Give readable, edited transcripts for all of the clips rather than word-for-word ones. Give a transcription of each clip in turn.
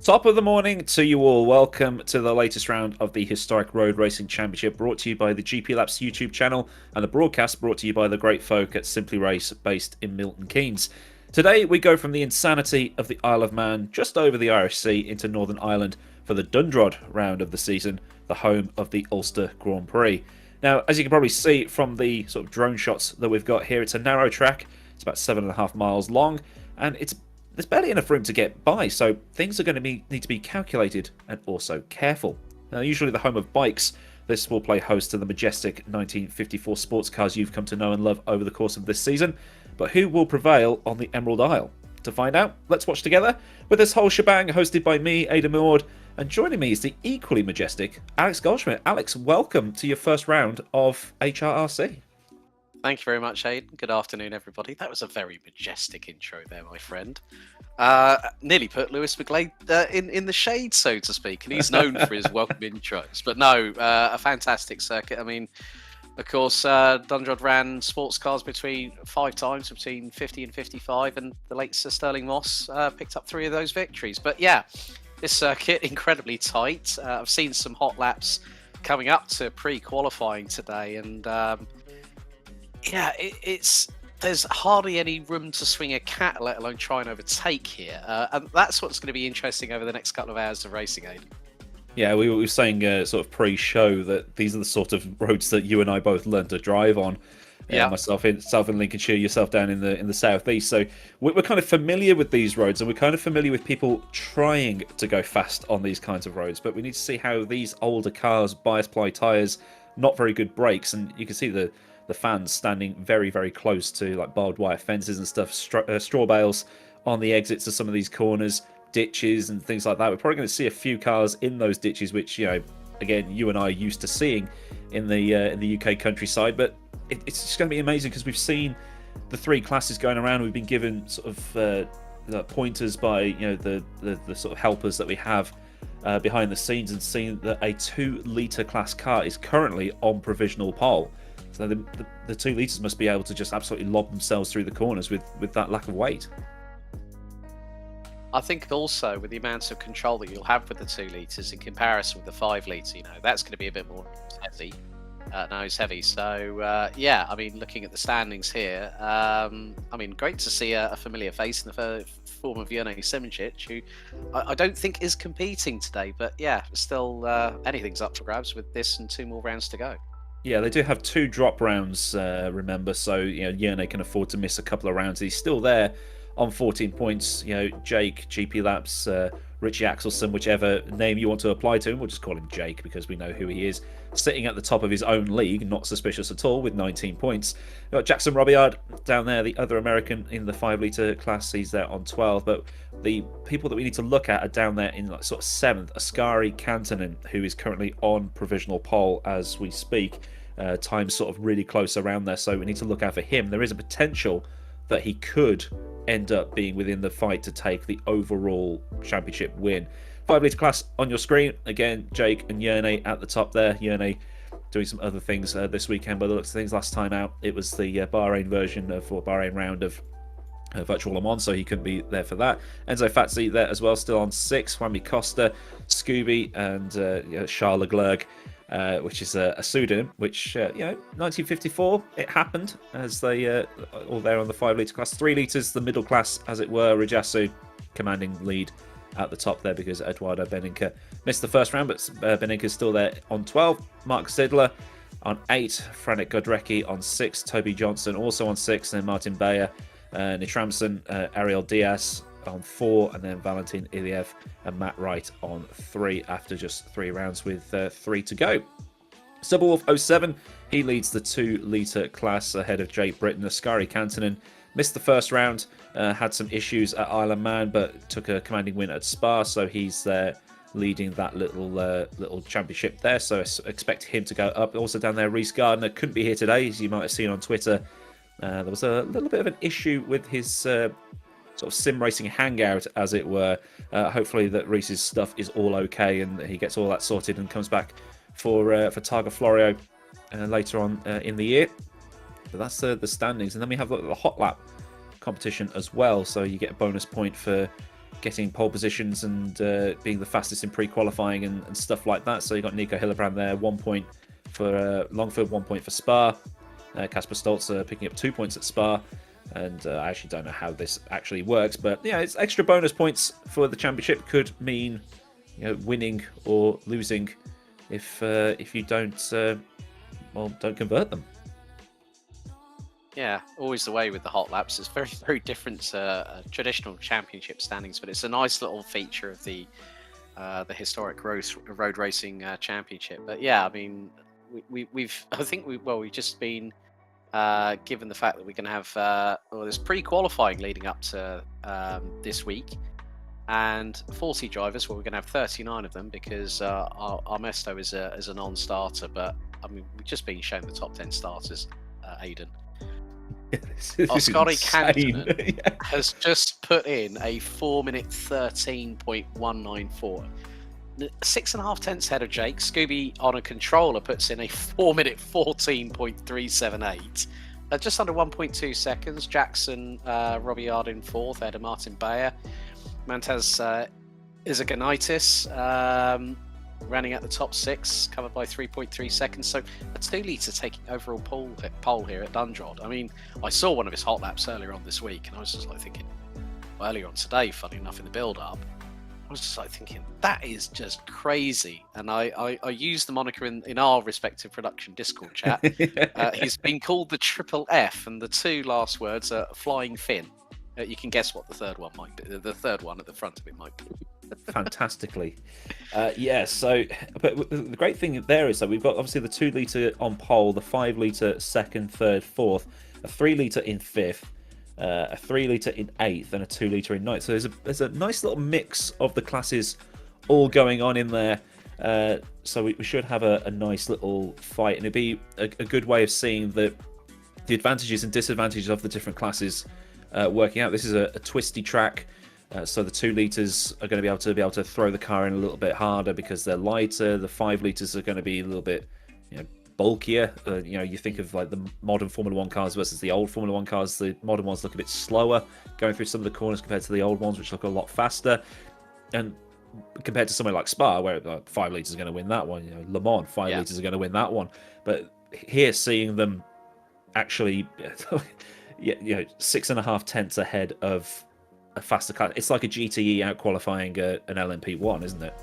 Top of the morning to you all. Welcome to the latest round of the Historic Road Racing Championship, brought to you by the GP Laps YouTube channel and the broadcast brought to you by the great folk at Simply Race based in Milton Keynes. Today we go from the insanity of the Isle of Man just over the Irish Sea into Northern Ireland for the Dundrod round of the season, the home of the Ulster Grand Prix. Now, as you can probably see from the sort of drone shots that we've got here, it's a narrow track. It's about 7.5 miles long, and there's barely enough room to get by, so things are going to need to be calculated and also careful. Now, usually the home of bikes, this will play host to the majestic 1954 sports cars you've come to know and love over the course of this season. But who will prevail on the Emerald Isle? To find out, let's watch together with this whole shebang, hosted by me, Ada Maud, and joining me is the equally majestic Alex Goldschmidt. Alex, welcome to your first round of HRRC. Thank you very much, Aidan. Good afternoon, everybody. That was a very majestic intro there, my friend. Nearly put Lewis McGlade in the shade, so to speak, and he's known for his welcome intros. But no, a fantastic circuit. I mean, of course, Dundrod ran sports cars five times between 50 and 55, and the late Sir Sterling Moss picked up 3 of those victories. But yeah, this circuit, incredibly tight. I've seen some hot laps coming up to pre-qualifying today, and yeah, there's hardly any room to swing a cat, let alone try and overtake here. And that's what's going to be interesting over the next couple of hours of racing, Aidan. Yeah, we were saying sort of pre-show that these are the sort of roads that you and I both learned to drive on. Yeah, myself in Lincolnshire, yourself down in the southeast. So we're kind of familiar with these roads, and we're kind of familiar with people trying to go fast on these kinds of roads. But we need to see how these older cars, bias ply tyres, not very good brakes, and you can see the fans standing very, very close to like barbed wire fences and stuff, straw bales on the exits of some of these corners, ditches and things like that. We're probably going to see a few cars in those ditches, which, you know, again, you and I are used to seeing in the UK countryside. But it's just going to be amazing because we've seen the 3 classes going around. We've been given sort of pointers by, you know, the sort of helpers that we have behind the scenes, and seen that a 2-litre class car is currently on provisional pole. So the 2 litres must be able to just absolutely lob themselves through the corners with that lack of weight. I think also with the amounts of control that you'll have with the 2 litres in comparison with the 5 litre, you know, that's going to be a bit more nose heavy. So yeah, I mean, looking at the standings here, I mean, great to see a familiar face in the form of Hrrc Simonjic, who I don't think is competing today, but yeah, still anything's up for grabs with this and 2 more rounds to go. Yeah, they do have 2 drop rounds, remember, so, you know, Hrrc can afford to miss a couple of rounds. He's still there on 14 points. You know, Jake, GP Laps, Richie Axelson, whichever name you want to apply to him, we'll just call him Jake because we know who he is, sitting at the top of his own league, not suspicious at all, with 19 points. We've got Jackson Robillard down there, the other American in the 5-litre class. He's there on 12, but the people that we need to look at are down there in like sort of 7th. Askari Kantonen, who is currently on provisional pole as we speak. Time's sort of really close around there, so we need to look out for him. There is a potential that he could end up being within the fight to take the overall championship win. 5-litre class on your screen. Again, Jake and Hrrc at the top there. Hrrc doing some other things this weekend by the looks of things. Last time out, it was the Bahrain version or Bahrain round of Virtual Le Mans, so he couldn't be there for that. Enzo Fazzi there as well, still on 6. Juanmi Costa, Scooby, and Charles Leclerc, which is a pseudonym, which, you know, 1954, it happened, as they all there on the 5-litre class. 3 litres, the middle class, as it were. Rajasu commanding lead at the top there because Eduardo Beninca missed the first round, but Beninca's still there on 12. Mark Zidler on 8. Franek Godrecki on 6. Toby Johnson also on 6. And then Martin Bayer, Nitramson, Ariel Diaz on 4, and then Valentin Iliev and Matt Wright on 3 after just 3 rounds with 3 to go. Subwolf 07, he leads the 2-litre class ahead of Jake Britton. Askari Kantonen missed the first round, had some issues at Isle of Man, but took a commanding win at Spa, so he's there leading that little championship there, so I expect him to go up. Also down there, Reese Gardner couldn't be here today, as you might have seen on Twitter. There was a little bit of an issue with his sort of sim racing hangout, as it were. Hopefully that Reese's stuff is all okay and he gets all that sorted and comes back for Targa Florio later on in the year. But that's the standings, and then we have the hot lap competition as well. So you get a bonus point for getting pole positions and being the fastest in pre-qualifying and stuff like that. So you got Nico Hillebrand there, 1 point for Longford, 1 point for Spa. Kasper Stolzer picking up 2 points at Spa. And I actually don't know how this actually works, but yeah, it's extra bonus points for the championship. Could mean winning or losing if you don't don't convert them. Yeah, always the way with the hot laps. It's very, very different to traditional championship standings, but it's a nice little feature of the historic road racing championship. But yeah, I mean, we've just been given the fact that we're going to have there's pre-qualifying leading up to this week, and 40 drivers. Well, we're going to have 39 of them because our Mesto is a non-starter. But I mean, we've just been shown the top 10 starters, Aidan. Oskari Kantonen has just put in a 4-minute 13.194. 6.5 tenths ahead of Jake. Scooby on a controller puts in a 4-minute 14.378. Just under 1.2 seconds. Jackson Robbie Yard in fourth, ahead of Martin Bayer. Mantaz Izaganitis running at the top 6, covered by 3.3 seconds. So a 2 litre taking overall pole here at Dundrod. I mean, I saw one of his hot laps earlier on this week, and I was just like thinking, earlier on today, funny enough, in the build-up, I was just like thinking, that is just crazy. And I used the moniker in our respective production Discord chat. He's been called the Triple F, and the 2 last words are Flying Fin. You can guess what the third one might be. The third one at the front of it might be. Fantastically. So but the great thing there is that we've got obviously the 2 litre on pole, the 5 litre second, third, fourth, a 3 litre in fifth, a 3 litre in eighth, and a 2 litre in ninth. So there's a nice little mix of the classes all going on in there. So we should have a nice little fight, and it'd be a good way of seeing the advantages and disadvantages of the different classes working out. This is a twisty track. So the 2 litres are going to be able to throw the car in a little bit harder because they're lighter. The 5 litres are going to be a little bit bulkier. You think of like the modern Formula 1 cars versus the old Formula 1 cars. The modern ones look a bit slower going through some of the corners compared to the old ones, which look a lot faster. And compared to somewhere like Spa, where 5 litres is going to win that one, Le Mans, 5 litres are going to win that one. But here, seeing them actually 6.5 tenths ahead of a faster car. It's like a GTE out qualifying an LMP1, isn't it?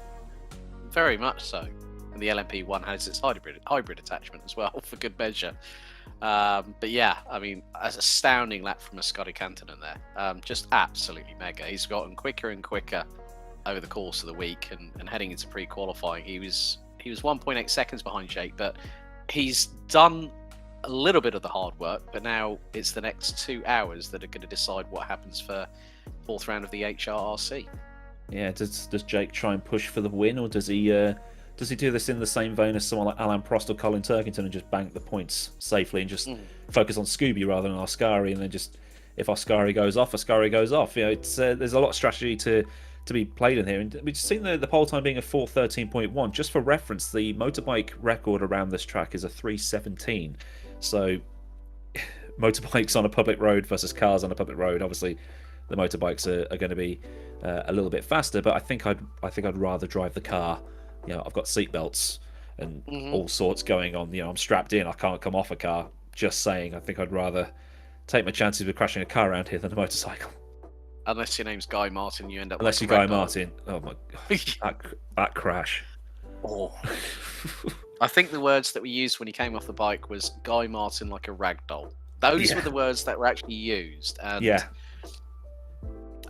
Very much so. And the LMP1 has its hybrid attachment as well, for good measure. But yeah, I mean, an astounding lap from Oskari Kantonen there. Just absolutely mega. He's gotten quicker and quicker over the course of the week, and heading into pre-qualifying, he was 1.8 seconds behind Jake, but he's done a little bit of the hard work. But now it's the next 2 hours that are going to decide what happens for fourth round of the HRC. Yeah, does Jake try and push for the win, or does he do this in the same vein as someone like Alan Prost or Colin Turkington and just bank the points safely and just focus on Scooby rather than Oskari, and then just if Oskari goes off, Oskari goes off? It's there's a lot of strategy to be played in here, and we've seen the pole time being a 4:13.1. Just for reference, the motorbike record around this track is a 3:17. So motorbikes on a public road versus cars on a public road, obviously the motorbikes are going to be a little bit faster, but I think I'd rather drive the car. I've got seatbelts and all sorts going on. I'm strapped in. I can't come off a car. Just saying, I think I'd rather take my chances with crashing a car around here than a motorcycle. Unless your name's Guy Martin, you end up. Unless you're Guy Martin. Oh my god, that crash. Oh. I think the words that we used when he came off the bike was Guy Martin like a rag doll. Those were the words that were actually used. And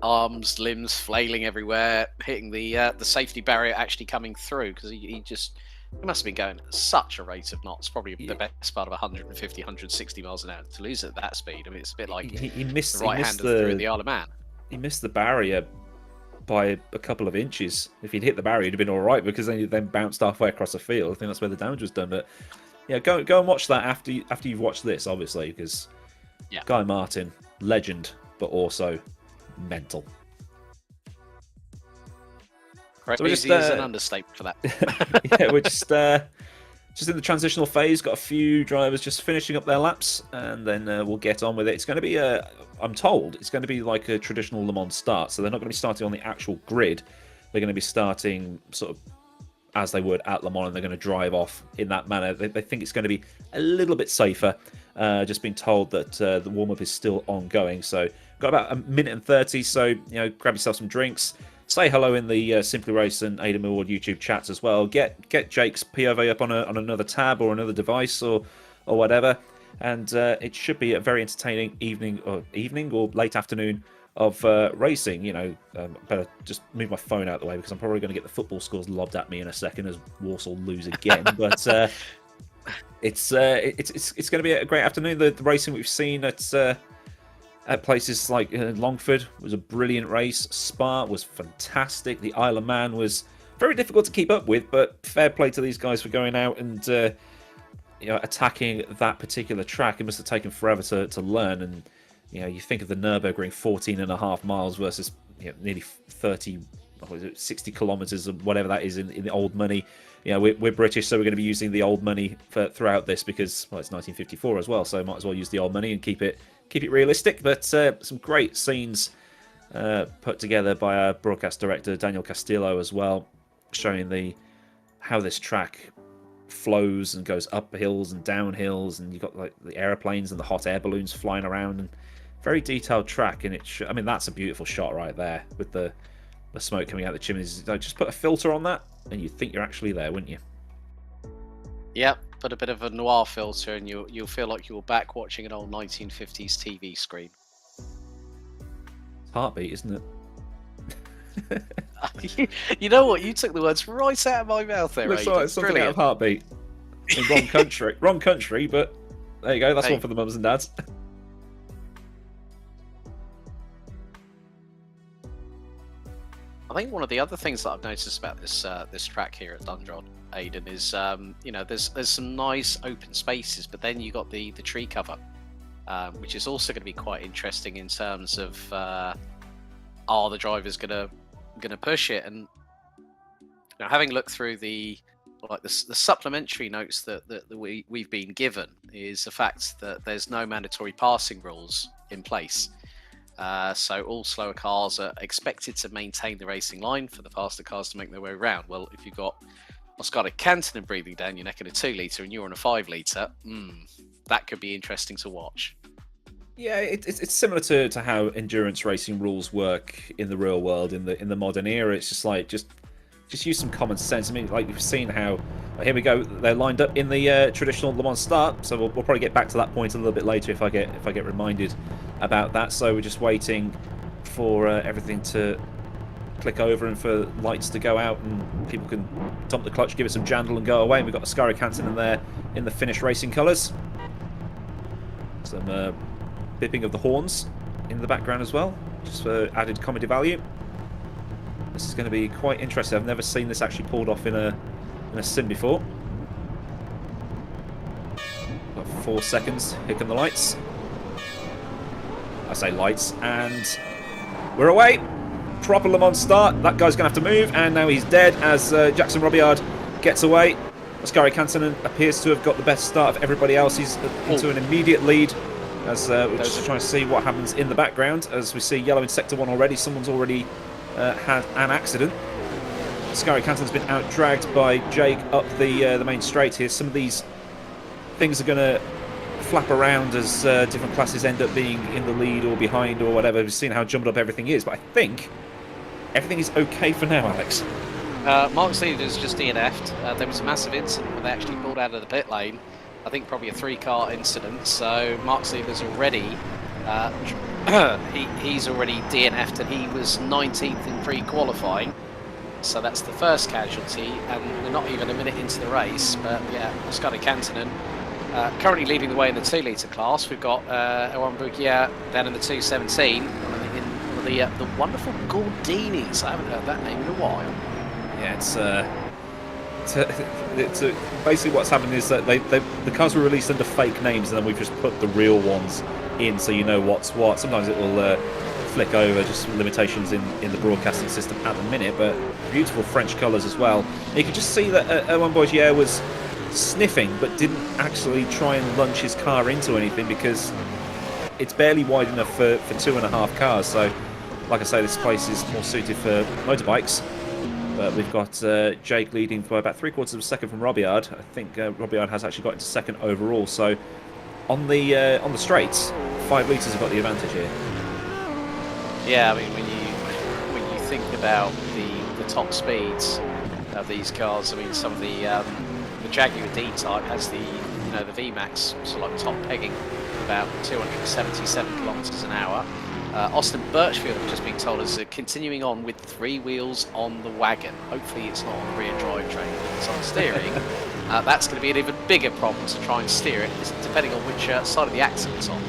arms, limbs flailing everywhere, hitting the safety barrier actually coming through, because he must have been going at such a rate of knots, probably the best part of 150, 160 miles an hour to lose at that speed. I mean, it's a bit like he missed the right-hander through the Isle of Man. He missed the barrier by a couple of inches. If he'd hit the barrier, he'd have been all right, because then bounced halfway across the field. I think that's where the damage was done. But yeah, go and watch that after you've watched this, obviously, because Guy Martin, legend, but also mental. Crazy is an understatement for that. Yeah, we're just just in the transitional phase. Got a few drivers just finishing up their laps, and then we'll get on with it. It's going to be I'm told it's going to be like a traditional Le Mans start, so they're not going to be starting on the actual grid. They're going to be starting sort of as they would at Le Mans, and they're going to drive off in that manner. They think it's going to be a little bit safer. Just been told that the warm-up is still ongoing, so got about a minute and 30, so grab yourself some drinks, say hello in the Simply Race and Adam Award YouTube chats as well. Get Jake's POV up on another tab or another device or whatever, and it should be a very entertaining evening or late afternoon of racing. Better just move my phone out of the way because I'm probably going to get the football scores lobbed at me in a second as Walsall lose again. But it's going to be a great afternoon. The racing we've seen at places like Longford was a brilliant race. Spa was fantastic. The Isle of Man was very difficult to keep up with, but fair play to these guys for going out and attacking that particular track. It must have taken forever to learn. And you think of the Nürburgring 14.5 miles versus nearly 60 kilometers or whatever that is in the old money. We're British, so we're going to be using the old money throughout this because, well, it's 1954 as well, so might as well use the old money and keep it realistic. But some great scenes put together by our broadcast director Daniel Castillo as well, showing how this track flows and goes up hills and down hills, and you've got like the aeroplanes and the hot air balloons flying around, and very detailed track. And that's a beautiful shot right there with the smoke coming out the chimneys. Just put a filter on that and you'd think you're actually there, wouldn't you? Yep, put a bit of a noir filter and you'll feel like you're back watching an old 1950s TV screen. It's Heartbeat, isn't it? You know what? You took the words right out of my mouth there. Looks like something out of Heartbeat. In wrong country. Wrong country, but there you go. That's one for the mums and dads. I think one of the other things that I've noticed about this track here at Dundrod, Aidan, is there's some nice open spaces, but then you got the tree cover, which is also going to be quite interesting in terms of are the drivers gonna push it? And having looked through the supplementary notes that we've been given, is the fact that there's no mandatory passing rules in place. So all slower cars are expected to maintain the racing line for the faster cars to make their way around. Well, if you've got Oscar Cantonen breathing down your neck in a 2 litre and you're on a 5 litre, that could be interesting to watch. Yeah, it's similar to how endurance racing rules work in the real world in the modern era. It's just like just use some common sense. I mean, like we've seen how here we go. They're lined up in the traditional Le Mans start, so we'll probably get back to that point a little bit later if I get reminded about that. So we're just waiting for everything to click over and for lights to go out and people can dump the clutch, give it some jandle and go away. And we've got Oscar Cantonen in there in the Finnish racing colours. Some bipping of the horns in the background as well, just for added comedy value. This is going to be quite interesting. I've never seen this actually pulled off in a sim before. Got 4 seconds. Here come the lights. I say lights, and we're away. Proper Le Mans start. That guy's going to have to move, and now he's dead as Jackson Robillard gets away. Oscar Cantonen appears to have got the best start of everybody else. He's into an immediate lead as we're just trying to see what happens in the background. As we see yellow in Sector 1 already. Someone's already had an accident. Oscar Cantonen's been out-dragged by Jake up the main straight here. Some of these things are going to flap around as different classes end up being in the lead or behind or whatever. We've seen how jumbled up everything is, but I think everything is okay for now, Alex. Mark Seeders just DNF'd. There was a massive incident where they actually pulled out of the pit lane. I think probably a 3-car incident. So Mark Seeders already he's already DNF'd, and he was 19th in pre-qualifying. So that's the first casualty, and we're not even a minute into the race. But yeah, Oscar Cantonen currently leading the way in the 2 litre class. We've got Erwan Bouguier down in the 217, one of the wonderful Gordinis. I haven't heard that name in a while. Yeah, it's basically what's happened is that the cars were released under fake names, and then we've just put the real ones in, so you know what's what. Sometimes it will flick over, just limitations in the broadcasting system at the minute, but beautiful French colours as well. And you can just see that Erwan Bouguier was sniffing, but didn't actually try and lunge his car into anything because it's barely wide enough for 2.5 cars. So, like I say, this place is more suited for motorbikes. But we've got Jake leading by about 3/4 of a second from Robillard. I think Robillard has actually got into second overall. So, on the straights, 5 litres have got the advantage here. Yeah, I mean, when you think about the top speeds of these cars, I mean, some of the Jaguar D-Type has the VMAX, so like top pegging about 277 kilometers an hour. Austin Birchfield, I've just been told, is continuing on with 3 wheels on the wagon. Hopefully it's not on the rear drivetrain, it's on steering. That's going to be an even bigger problem to try and steer it, depending on which side of the axle it's on.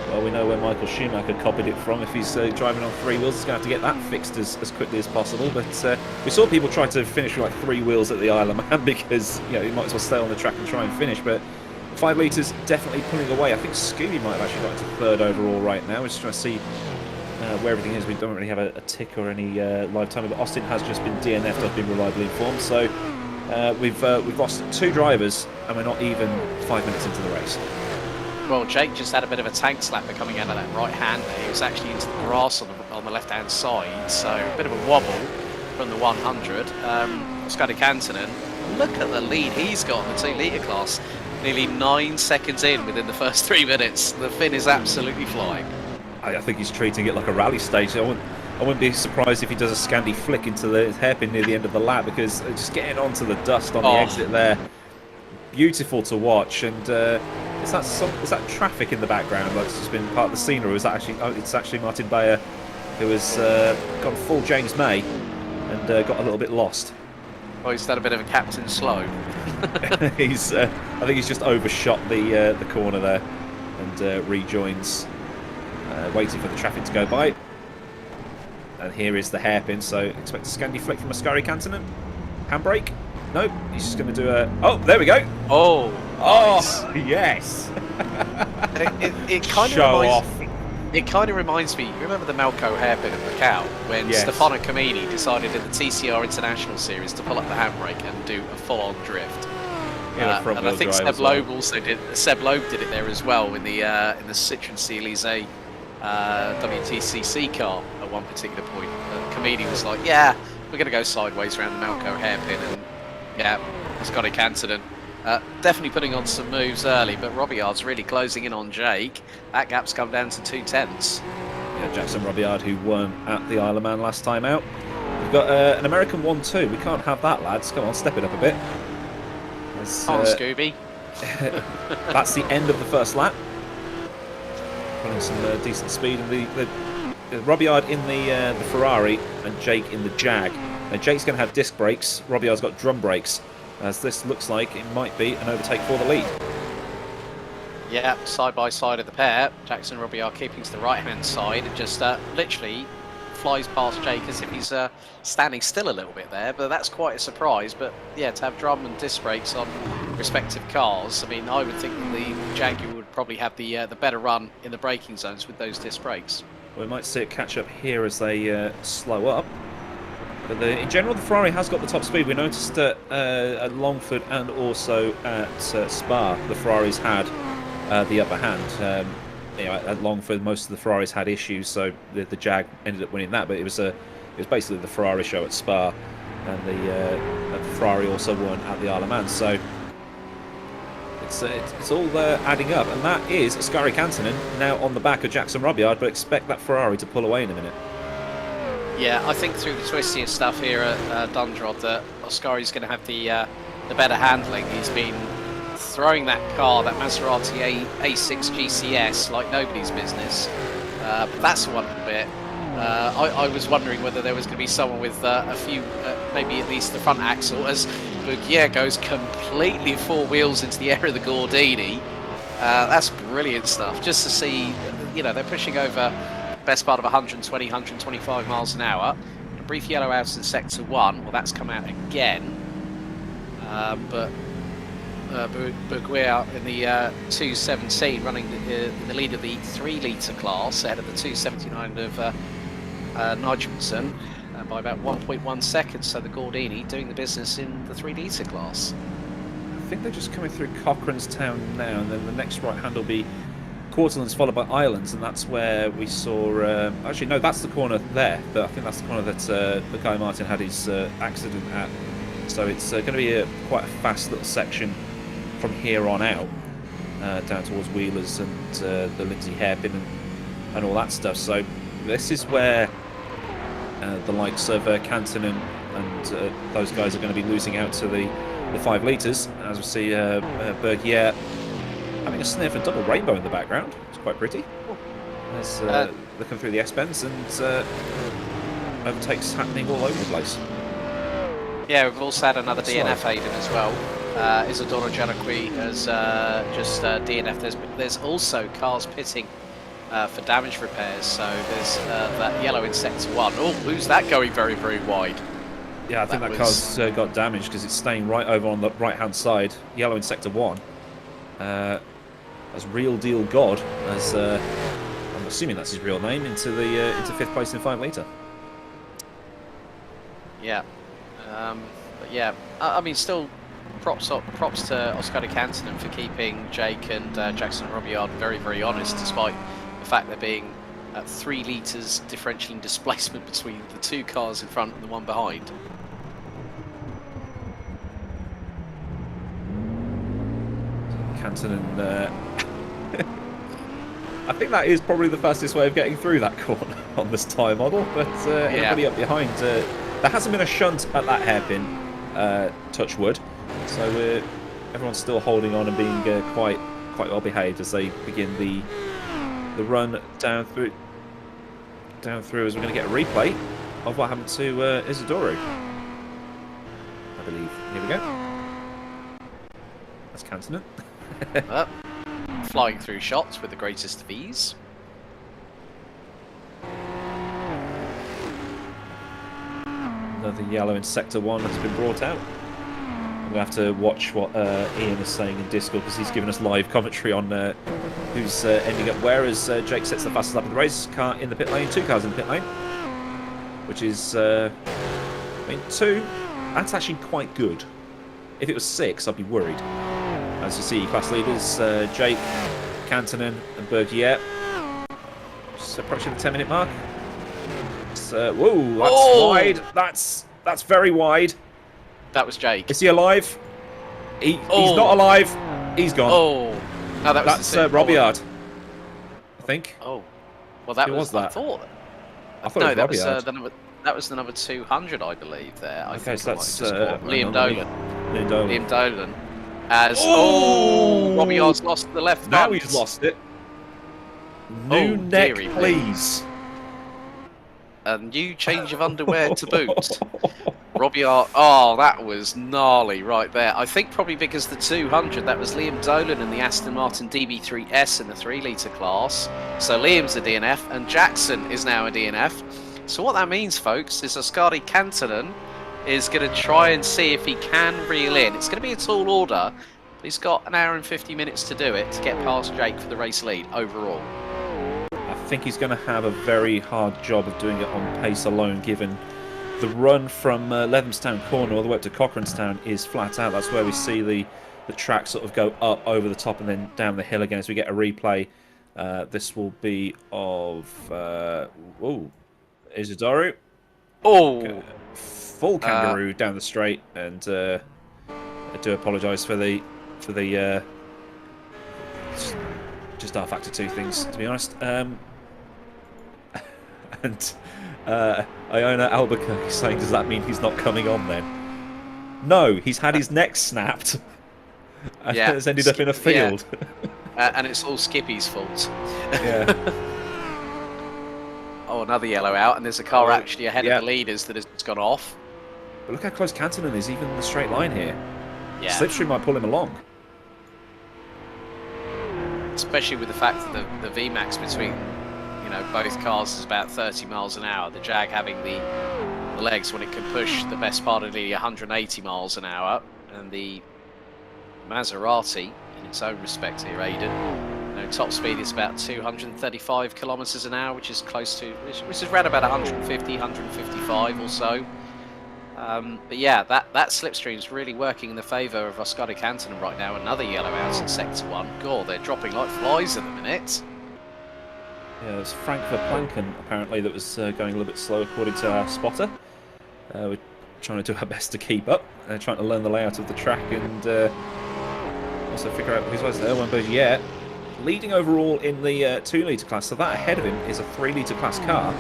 Well, we know where Michael Schumacher copied it from. If he's driving on 3 wheels, he's going to have to get that fixed as quickly as possible. But we saw people try to finish with like 3 wheels at the Isle of Man because you might as well stay on the track and try and finish. But 5 litres definitely pulling away. I think Scooby might have actually got into 3rd overall right now. We're just trying to see where everything is. We don't really have a tick or any live time, but Austin has just been DNF'd. I've been reliably informed. So we've lost 2 drivers, and we're not even 5 minutes into the race. Well, Jake just had a bit of a tank slapper coming out of that right hand there. He was actually into the grass on the left-hand side, so a bit of a wobble from the 100. Scotty Cantonen, look at the lead he's got in the 2 litre class. Nearly 9 seconds in within the first 3 minutes. The Finn is absolutely flying. I think he's treating it like a rally stage. I wouldn't be surprised if he does a Scandi flick into the hairpin near the end of the lap, because just getting onto the dust on the exit there, beautiful to watch. And is that traffic in the background that's just been part of the scenery, or is that actually? Oh, it's actually Martin Bayer, who has gone full James May and got a little bit lost. Oh, he's done a bit of a Captain Slow. I think he's just overshot the corner there and rejoins, waiting for the traffic to go by. And here is the hairpin, so expect a Scandi flick from Ascari Cantonen. Handbrake? Nope, he's just going to do a... Oh, there we go! Oh, nice. Oh, yes! it kind of reminds... It kind of reminds me, you remember the Malco hairpin at Macau, when Stefano Camini decided in the TCR International Series to pull up the handbrake and do a full-on drift. And I think Seb Loeb also did. Seb Loeb did it there as well in the Citroen C-Elise WTCC car at one particular point. Camini was like, "Yeah, we're going to go sideways around the Malco hairpin," and Scotty Cantonen definitely putting on some moves early, but Robbillard's really closing in on Jake. That gap's come down to 2/10. Yeah, Jackson Robillard, who won at the Isle of Man last time out. We've got an American 1-2. We can't have that, lads. Come on, step it up a bit. On Scooby. That's the end of the first lap. Running some decent speed. And the Robillard in the Ferrari and Jake in the Jag. Now, Jake's going to have disc brakes. Robillard's got drum brakes. As this looks like it might be an overtake for the lead. Yeah, side by side of the pair. Jackson Robillard keeping to the right-hand side and just literally flies past Jake as if he's standing still a little bit there. But that's quite a surprise. But yeah, to have drum and disc brakes on respective cars, I mean, I would think that the Jaguar would probably have the better run in the braking zones with those disc brakes. We might see it catch up here as they slow up. But in general, the Ferrari has got the top speed. We noticed that at Longford and also at Spa, the Ferraris had the upper hand. At Longford, most of the Ferraris had issues, so the Jag ended up winning that. But it was basically the Ferrari show at Spa, and the Ferrari also won at the Isle of Man. So it's all adding up, and that is Ascari Cantonen now on the back of Jackson Robillard. But expect that Ferrari to pull away in a minute. Yeah, I think through the twisty stuff here at Dundrod that Ascari's going to have the better handling. He's been throwing that car, that Maserati A6 GCS, like nobody's business. But that's one bit. I was wondering whether there was going to be someone with a few, maybe at least the front axle, as Bugier goes completely 4 wheels into the air of the Gordini. That's brilliant stuff. Just to see, they're pushing over best part of 120, 125 miles an hour. A brief yellow out in sector 1. Well, that's come out again. But Bugier in the 217 running in the lead of the 3 litre class ahead of the 279 of Nigelsson by about 1.1 seconds. So the Gordini doing the business in the 3 litre class. think they're just coming through Cochrane's Town now, and then the next right hand will be Quarterlands, followed by Islands, and that's where we saw... actually, no, that's the corner there. I think that's the corner that the Guy Martin had his accident at. So it's going to be quite a fast little section from here on out, down towards Wheelers and the Lindsay Hairpin and all that stuff. So this is where the likes of Canton and those guys are going to be losing out to the 5 litres. As we see Bergier having a sniff of double rainbow in the background. It's quite pretty. As looking through the S-bends, and overtakes happening all over the place. Yeah, we've also had another DNF Aiden as well. Isidoro Janaqui has just DNF. There's also cars pitting for damage repairs, so there's that yellow in sector 1. Oh, who's that going very, very wide? Yeah, I think that car's got damaged because it's staying right over on the right-hand side. Yellow in sector 1. As Real Deal God, as I'm assuming that's his real name, into 5th place in 5 litre. Yeah, but yeah, I mean, still props to Oscar de Cantonen for keeping Jake and Jackson Robillard very, very honest, despite the fact there being 3 litres differential in displacement between the 2 cars in front and the one behind. Cantonen, I think that is probably the fastest way of getting through that corner on this tyre model, but everybody up behind, there hasn't been a shunt at that hairpin, touch wood, so everyone's still holding on and being quite well behaved as they begin the run down through as we're going to get a replay of what happened to Isidoro, I believe. Here we go. That's Cantonen. Flying through shots with the greatest of ease. Another yellow in sector 1 has been brought out. We'll have to watch what Ian is saying in Discord, because he's given us live commentary on who's ending up where, as Jake sets the fastest lap of the race. Car in the pit lane, 2 cars in the pit lane, which is, I mean, 2, that's actually quite good. If it was 6, I'd be worried. As you see, class leaders, Jake, Cantonen and Bergier, just approaching the 10-minute mark. Whoa, that's wide. That's very wide. That was Jake. Is he alive? He's not alive. He's gone. Oh, no, that's Robillard, I think. Oh, well, that was that? I thought no, that was that was the number 200, I believe. There. Okay, so that's Liam Dolan. Liam Dolan. As Robbillard's lost the left. Now he's lost it. New neck, please. A new change of underwear to boot. Robillard, oh, that was gnarly right there. I think probably because the 200, that was Liam Dolan in the Aston Martin DB3S in the 3 litre class. So Liam's a DNF and Jackson is now a DNF. So what that means, folks, is Ascari Cantonen is going to try and see if he can reel in. It's going to be a tall order, but he's got an hour and 50 minutes to do it to get past Jake for the race lead overall. I think he's going to have a very hard job of doing it on pace alone, given the run from Leathamstown Corner all the way up to Cochrane's Town is flat out. That's where we see the track sort of go up over the top and then down the hill again as we get a replay. This will be of Isidoro. Oh, full kangaroo down the straight, and I do apologise for the just our factor 2 things, to be honest. And Iona Albuquerque saying, does that mean he's not coming on then? No, he's had his neck snapped and has ended up in a field. Yeah. And it's all Skippy's fault. Yeah. Oh, another yellow out, and there's a car actually ahead of the leaders that has gone off. But look how close Cantonen is, even in the straight line here. Yeah. Slipstream might pull him along. Especially with the fact that the VMAX between both cars is about 30 miles an hour. The Jag having the legs when it can push the best part of the 180 miles an hour, and the Maserati in its own respect here, Aiden. Top speed is about 235 kilometers an hour, which is close to, which is around about 150, 155 or so. But yeah, that slipstream's really working in the favour of Oscar Canton right now. Another yellow out in sector 1. God, they're dropping like flies at the minute. Yeah, it was Frank Verplanken, apparently, that was going a little bit slow, according to our spotter. We're trying to do our best to keep up, trying to learn the layout of the track and also figure out who's there. But leading overall in the 2 litre class, so that ahead of him is a 3 litre class car.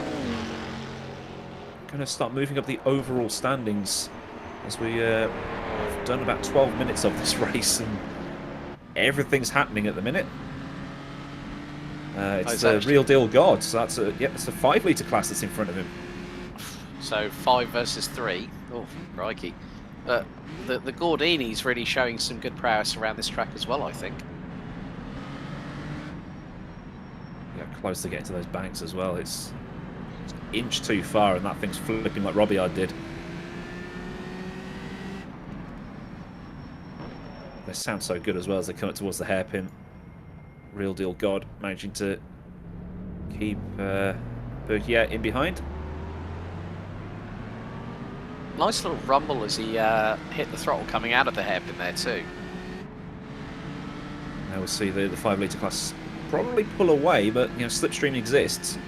Going to start moving up the overall standings as we have done about 12 minutes of this race, and everything's happening at the minute. It's the real deal God, so that's it's a 5 litre class that's in front of him. So 5 versus 3. Oh, crikey. But the Gordini's really showing some good prowess around this track as well, I think. Yeah, close to getting to those banks as well. It's an inch too far, and that thing's flipping like Robillard did. They sound so good as well as they come up towards the hairpin. Real deal God managing to keep Bergier in behind. Nice little rumble as he hit the throttle coming out of the hairpin there too. Now we'll see the 5 litre class probably pull away, but slipstream exists.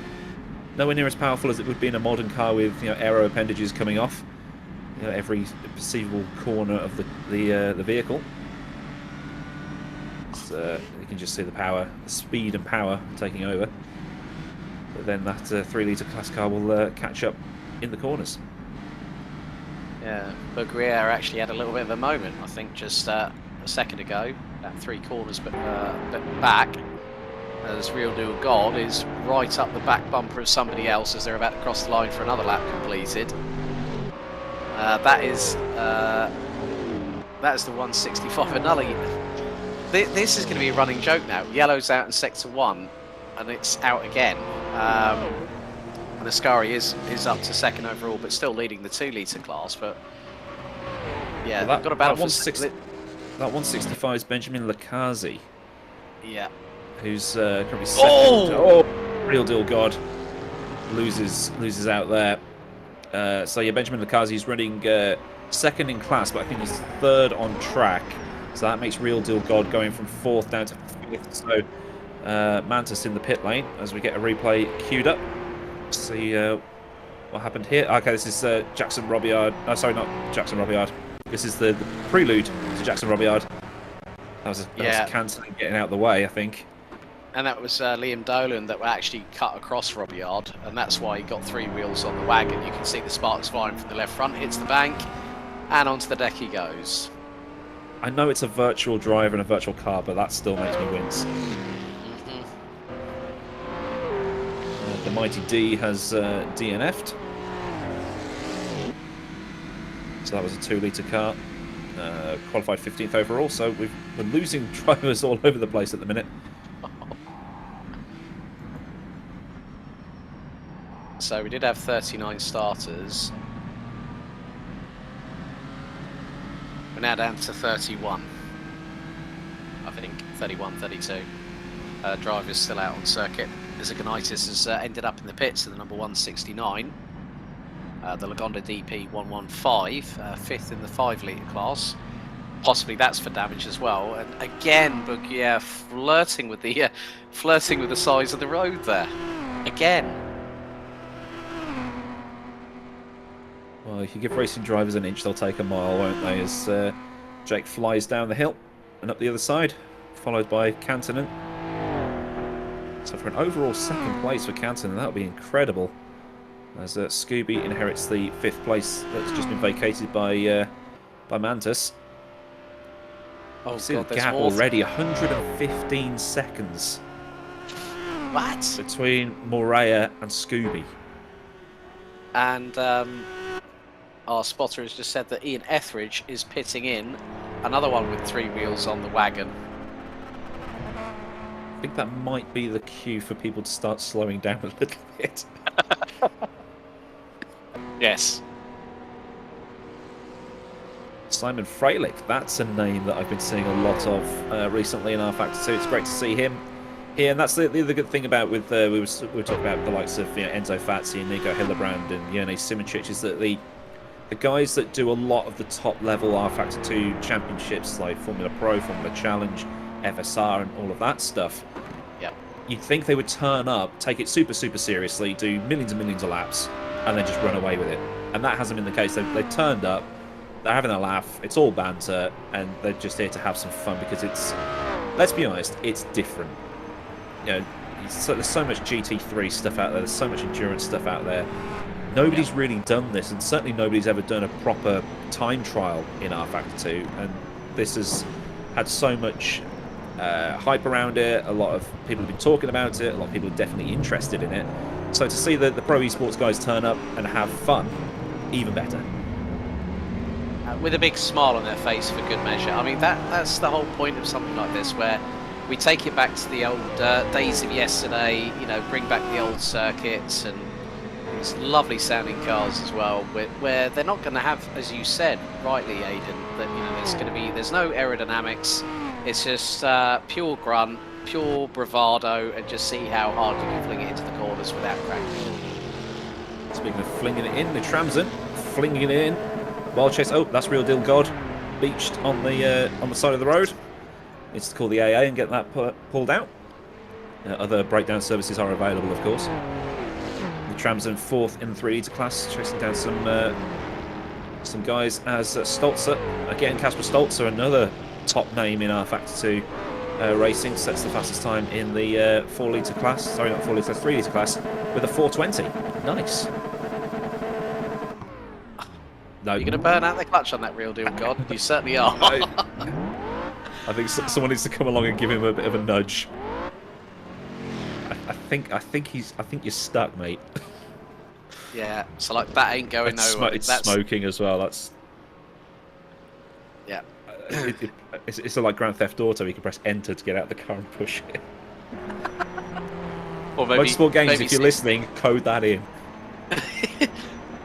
Nowhere near as powerful as it would be in a modern car with aero appendages coming off every perceivable corner of the vehicle. You can just see the power, the speed and power taking over. But then that 3 litre class car will catch up in the corners. Yeah, Bergier actually had a little bit of a moment, I think, just a second ago, about 3 corners but back, as Real Deal God is right up the back bumper of somebody else as they're about to cross the line for another lap completed. That's the 165 another. This is going to be a running joke now. Yellow's out in sector 1, and it's out again. And Ascari is up to 2nd overall, but still leading the 2 litre class. But yeah, well, they've got a battle that 165 is Benjamin Lakazi. Yeah. Who's currently 2nd. Oh, Real Deal God loses out there. So yeah, Benjamin Lakazi is running 2nd in class, but I think he's 3rd on track. So that makes Real Deal God going from 4th down to 5th. So Mantis in the pit lane as we get a replay queued up. See what happened here. Okay, this is Jackson Robillard. Oh, sorry, not Jackson Robillard. This is the prelude to Jackson Robillard. That was Canton getting out of the way, I think. And that was Liam Dolan that actually cut across Robillard, and that's why he got 3 wheels on the wagon. You can see the sparks flying from the left front, hits the bank, and onto the deck he goes. I know it's a virtual driver and a virtual car, but that still makes me wince. The Mighty D has DNF'd. So that was a 2 litre car. Qualified 15th overall, so we're losing drivers all over the place at the minute. So we did have 39 starters. We're now down to 31. I think 31, 32. Drivers still out on circuit. Zagonitis has ended up in the pits at the number 169. The Lagonda DP 115, 5th in the 5 litre class. Possibly that's for damage as well. And again, Bergier flirting with the size of the road there. Again. Well, if you give racing drivers an inch, they'll take a mile, won't they? As Jake flies down the hill and up the other side, followed by Cantonen. So for an overall 2nd place for Cantonen, that would be incredible. As Scooby inherits the 5th place that's just been vacated by Mantis. Oh, see God, the gap already, 115 seconds. What? Between Morea and Scooby. And our spotter has just said that Ian Etheridge is pitting in, another one with 3 wheels on the wagon. I think that might be the cue for people to start slowing down a little bit. Yes. Simon Freilich, that's a name that I've been seeing a lot of recently in R-Factor 2. It's great to see him here, and that's the other good thing about with we were talking about the likes of Enzo Fazzi and Nico Hillebrand and Jone Simoncic is that the the guys that do a lot of the top level R Factor 2 championships like Formula Pro, Formula Challenge, FSR, and all of that stuff. Yep. You'd think they would turn up, take it super, super seriously, do millions and millions of laps, and then just run away with it. And that hasn't been the case. They've turned up, they're having a laugh, it's all banter, and they're just here to have some fun because it's, let's be honest, it's different. You know, there's so much GT3 stuff out there, there's so much endurance stuff out there. Nobody's really done this, and certainly nobody's ever done a proper time trial in R Factor 2, and this has had so much hype around it. A lot of people have been talking about it, a lot of people are definitely interested in it. So to see the pro esports guys turn up and have fun, even better. With a big smile on their face for good measure. I mean, that's the whole point of something like this, where we take it back to the old days of yesterday, you know, bring back the old circuits and these lovely sounding cars as well, where they're not going to have, as you said rightly, Aiden, that, you know, there's no aerodynamics. It's just pure grunt, pure bravado, and just see how hard you can fling it into the corners without cracking. Speaking of flinging it in, the Tramsen flinging it in. Wild chase. Oh, that's Real Deal God, beached on the side of the road. Needs to call the AA and get that pulled out. Other breakdown services are available, of course. The Tramsen 4th in the 3 litre class, chasing down some guys as Stolzer. Again, Kasper Stolzer, another top name in R Factor 2 racing, sets the fastest time in the 4 litre class. Sorry, not 4 litre, 3 litre class with a 4:20. Nice. No, you're going to burn out the clutch on that Real Deal God. You certainly are. I think someone needs to come along and give him a bit of a nudge. I think you're stuck, mate. Yeah, so like that ain't going nowhere. It's smoking as well. That's yeah. It's like Grand Theft Auto. You can press enter to get out of the car and push it. Or maybe Motorsport Games, if you're listening, code that in.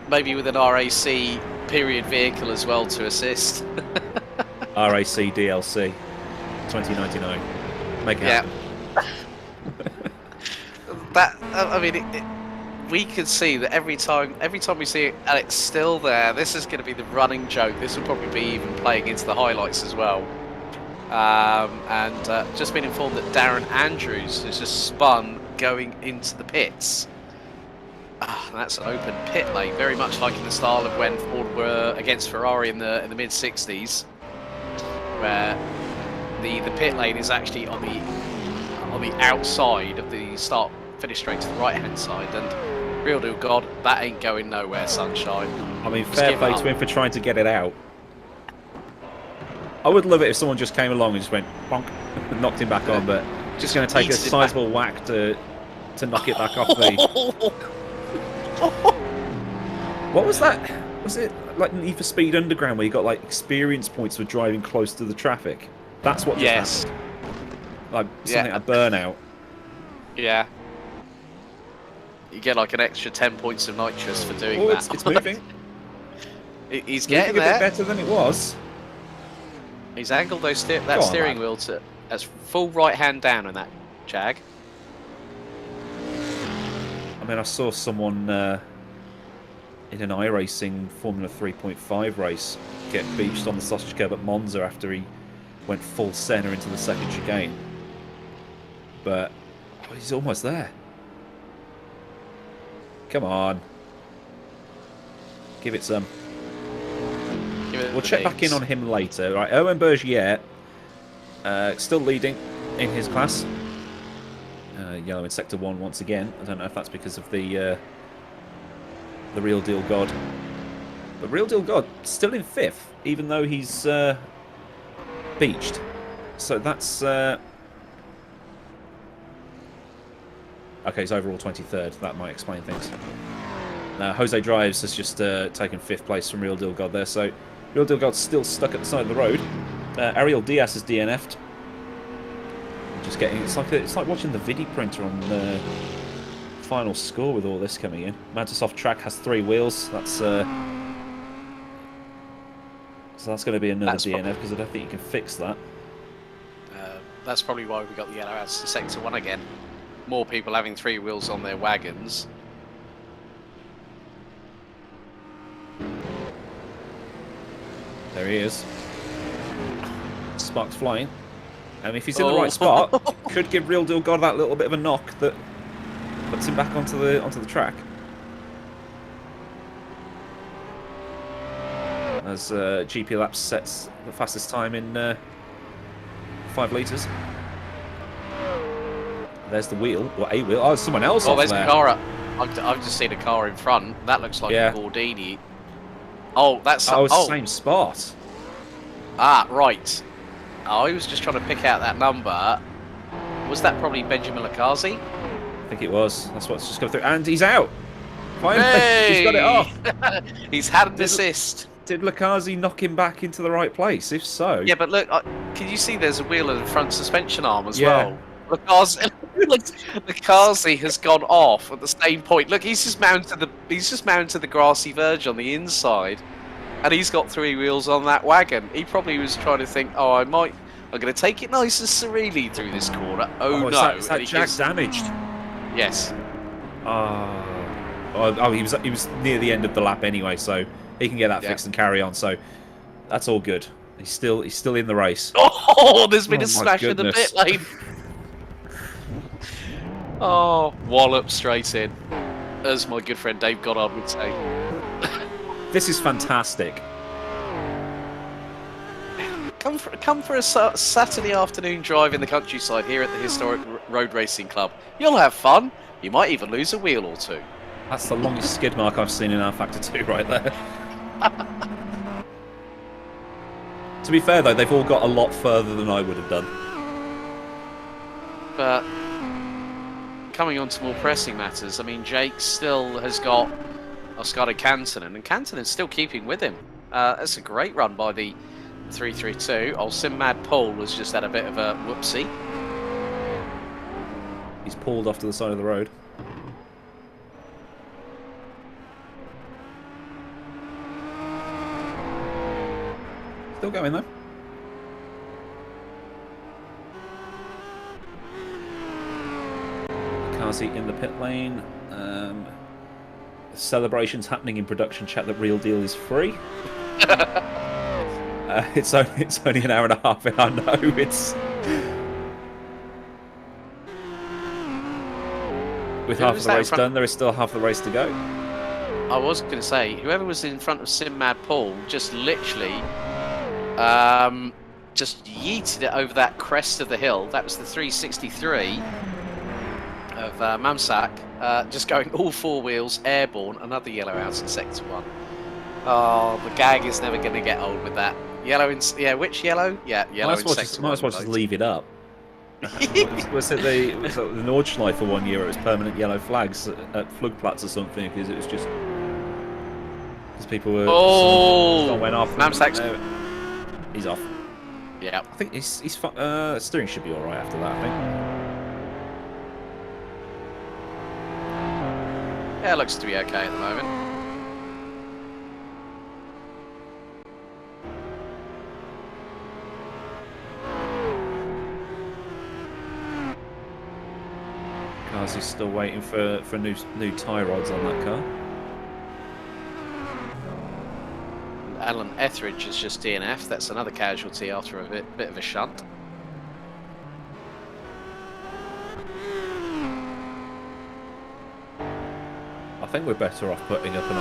Maybe with an RAC period vehicle as well to assist. RAC DLC 2099. Make it happen. I mean, we could see that every time we see Alex still there, this is going to be the running joke. This will probably be even playing into the highlights as well. And just been informed that Darren Andrews has just spun going into the pits. That's an open pit lane, very much like in the style of when Ford were against Ferrari in the mid '60s, where the pit lane is actually on the outside of the start finish straight to the right hand side. And Real Deal God, that ain't going nowhere, sunshine. I mean, fair play to him for trying to get it out. I would love it if someone just came along and just went bonk and knocked him back on, but just going to take a sizable whack to knock it back off the. What was that? Was it like Need for Speed Underground where you got like experience points for driving close to the traffic? That's what just happened. Like something a burnout. Yeah. You get like an extra 10 points of nitrous for doing that. It's moving. He's getting there. A bit better than it was. He's angled that steering wheel to as full right hand down on that Jag. I mean, I saw someone in an iRacing Formula 3.5 race get beached on the sausage curb at Monza after he went full center into the second chicane. But he's almost there. Come on. Give it some. We'll check back in on him later. Right, Owen Bergier, still leading in his class. Yellow in Sector 1 once again. I don't know if that's because of the Real Deal God. But Real Deal God still in 5th, even though he's beached. So that's... Okay, he's overall 23rd. That might explain things. Jose Drives has just taken 5th place from Real Deal God there. So Real Deal God's still stuck at the side of the road. Ariel Diaz has DNF'd. Just getting it's like watching the Vidi printer on the final score with all this coming in. Mantosoft track has 3 wheels. That's so that's going to be another DNF because I don't think you can fix that. That's probably why we got the yellow out to Sector 1 again. More people having 3 wheels on their wagons. There he is. Sparks flying. If he's in the right spot, could give Real Deal God that little bit of a knock that puts him back onto the track. As GP Laps sets the fastest time in 5 litres. There's the wheel, or a wheel. Oh, there's someone else off there's there. a car up. I've just seen a car in front. That looks like a Gordini. Oh, that's... Same spot. Ah, right. I was just trying to pick out that number. Was that probably Benjamin Lakazi? I think it was. That's what's just come through. And he's out. Finally, hey! He's got it off. He's had an assist. Did Lakazi knock him back into the right place? If so... Yeah, but look, can you see there's a wheel and front suspension arm as well? Lakazi has gone off at the same point. Look, he's just mounted the grassy verge on the inside, and he's got 3 wheels on that wagon. He probably was trying to think, I'm going to take it nice and serenely through this corner. Oh no! Is that Jack damaged? Yes. He was near the end of the lap anyway, so he can get that fixed and carry on. So that's all good. He's still in the race. Oh, there's been a smash in the pit lane. Oh, wallop straight in, as my good friend Dave Goddard would say. This is fantastic. Come for a Saturday afternoon drive in the countryside here at the historic Road Racing Club. You'll have fun. You might even lose a wheel or 2. That's the longest skid mark I've seen in R Factor 2 right there. To be fair though, they've all got a lot further than I would have done. But coming on to more pressing matters, I mean, Jake still has got Oscar Cantonen, and Cantonen's still keeping with him. That's a great run by the 332. Old Sim Mad Paul was just had a bit of a whoopsie. He's pulled off to the side of the road. Still going though. Kazi in the pit lane. Celebrations happening in production chat that Real Deal is free. It's only an hour and a half in. I know it's with half the race done. There is still half the race to go. I was going to say, whoever was in front of Sim Mad Paul just literally just yeeted it over that crest of the hill. That was the 363 of Mamsak, just going all 4 wheels, airborne, another yellow out in sector 1. Oh, the gag is never going to get old with that. Yellow in... Yeah, which yellow? Yeah, yellow in sector 1. Might as well just leave it up. Was it the Nordschleife for 1 year? It was permanent yellow flags at Flugplatz or something, because it was just... Because people were... went off. Mamsak's... He's off. Yeah. I think he's steering should be alright after that, I think. Yeah, it looks to be okay at the moment. Kazi's still waiting for new tie rods on that car. Alan Etheridge has just DNF. That's another casualty after a bit of a shunt. I think we're better off putting up an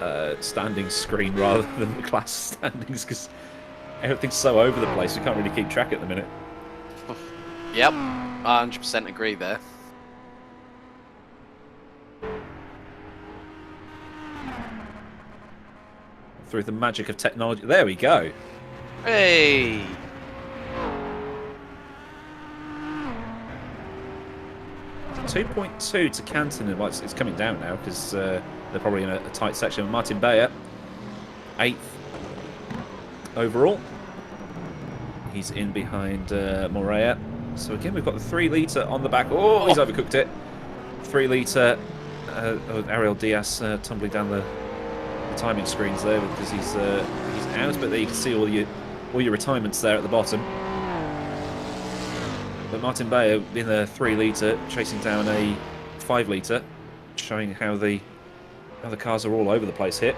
overall standings screen rather than the class standings, because everything's so over the place we can't really keep track at the minute. Yep, 100% agree there. Through the magic of technology. There we go. Hey! .2 to Canton. Well, it's coming down now because they're probably in a tight section. Martin Bayer, 8th overall. He's in behind Morea. So again, we've got the 3 litre on the back. Oh, he's overcooked it. 3 litre. Ariel Diaz tumbling down the timing screens there because he's out. But there you can see all your retirements there at the bottom. But Martin Bayer in a 3 litre chasing down a 5 litre, showing how the cars are all over the place here.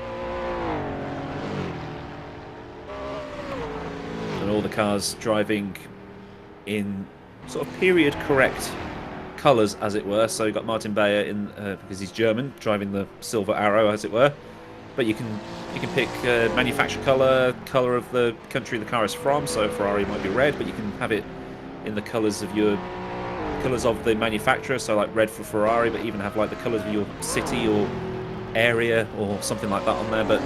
all the cars driving in sort of period correct colours, as it were. So you've got Martin Bayer in because he's German, driving the silver arrow, as it were. But you can pick manufacturer colour of the country the car is from. So Ferrari might be red, but you can have it in the colours of the manufacturer. So like red for Ferrari, but even have like the colours of your city or area or something like that on there. But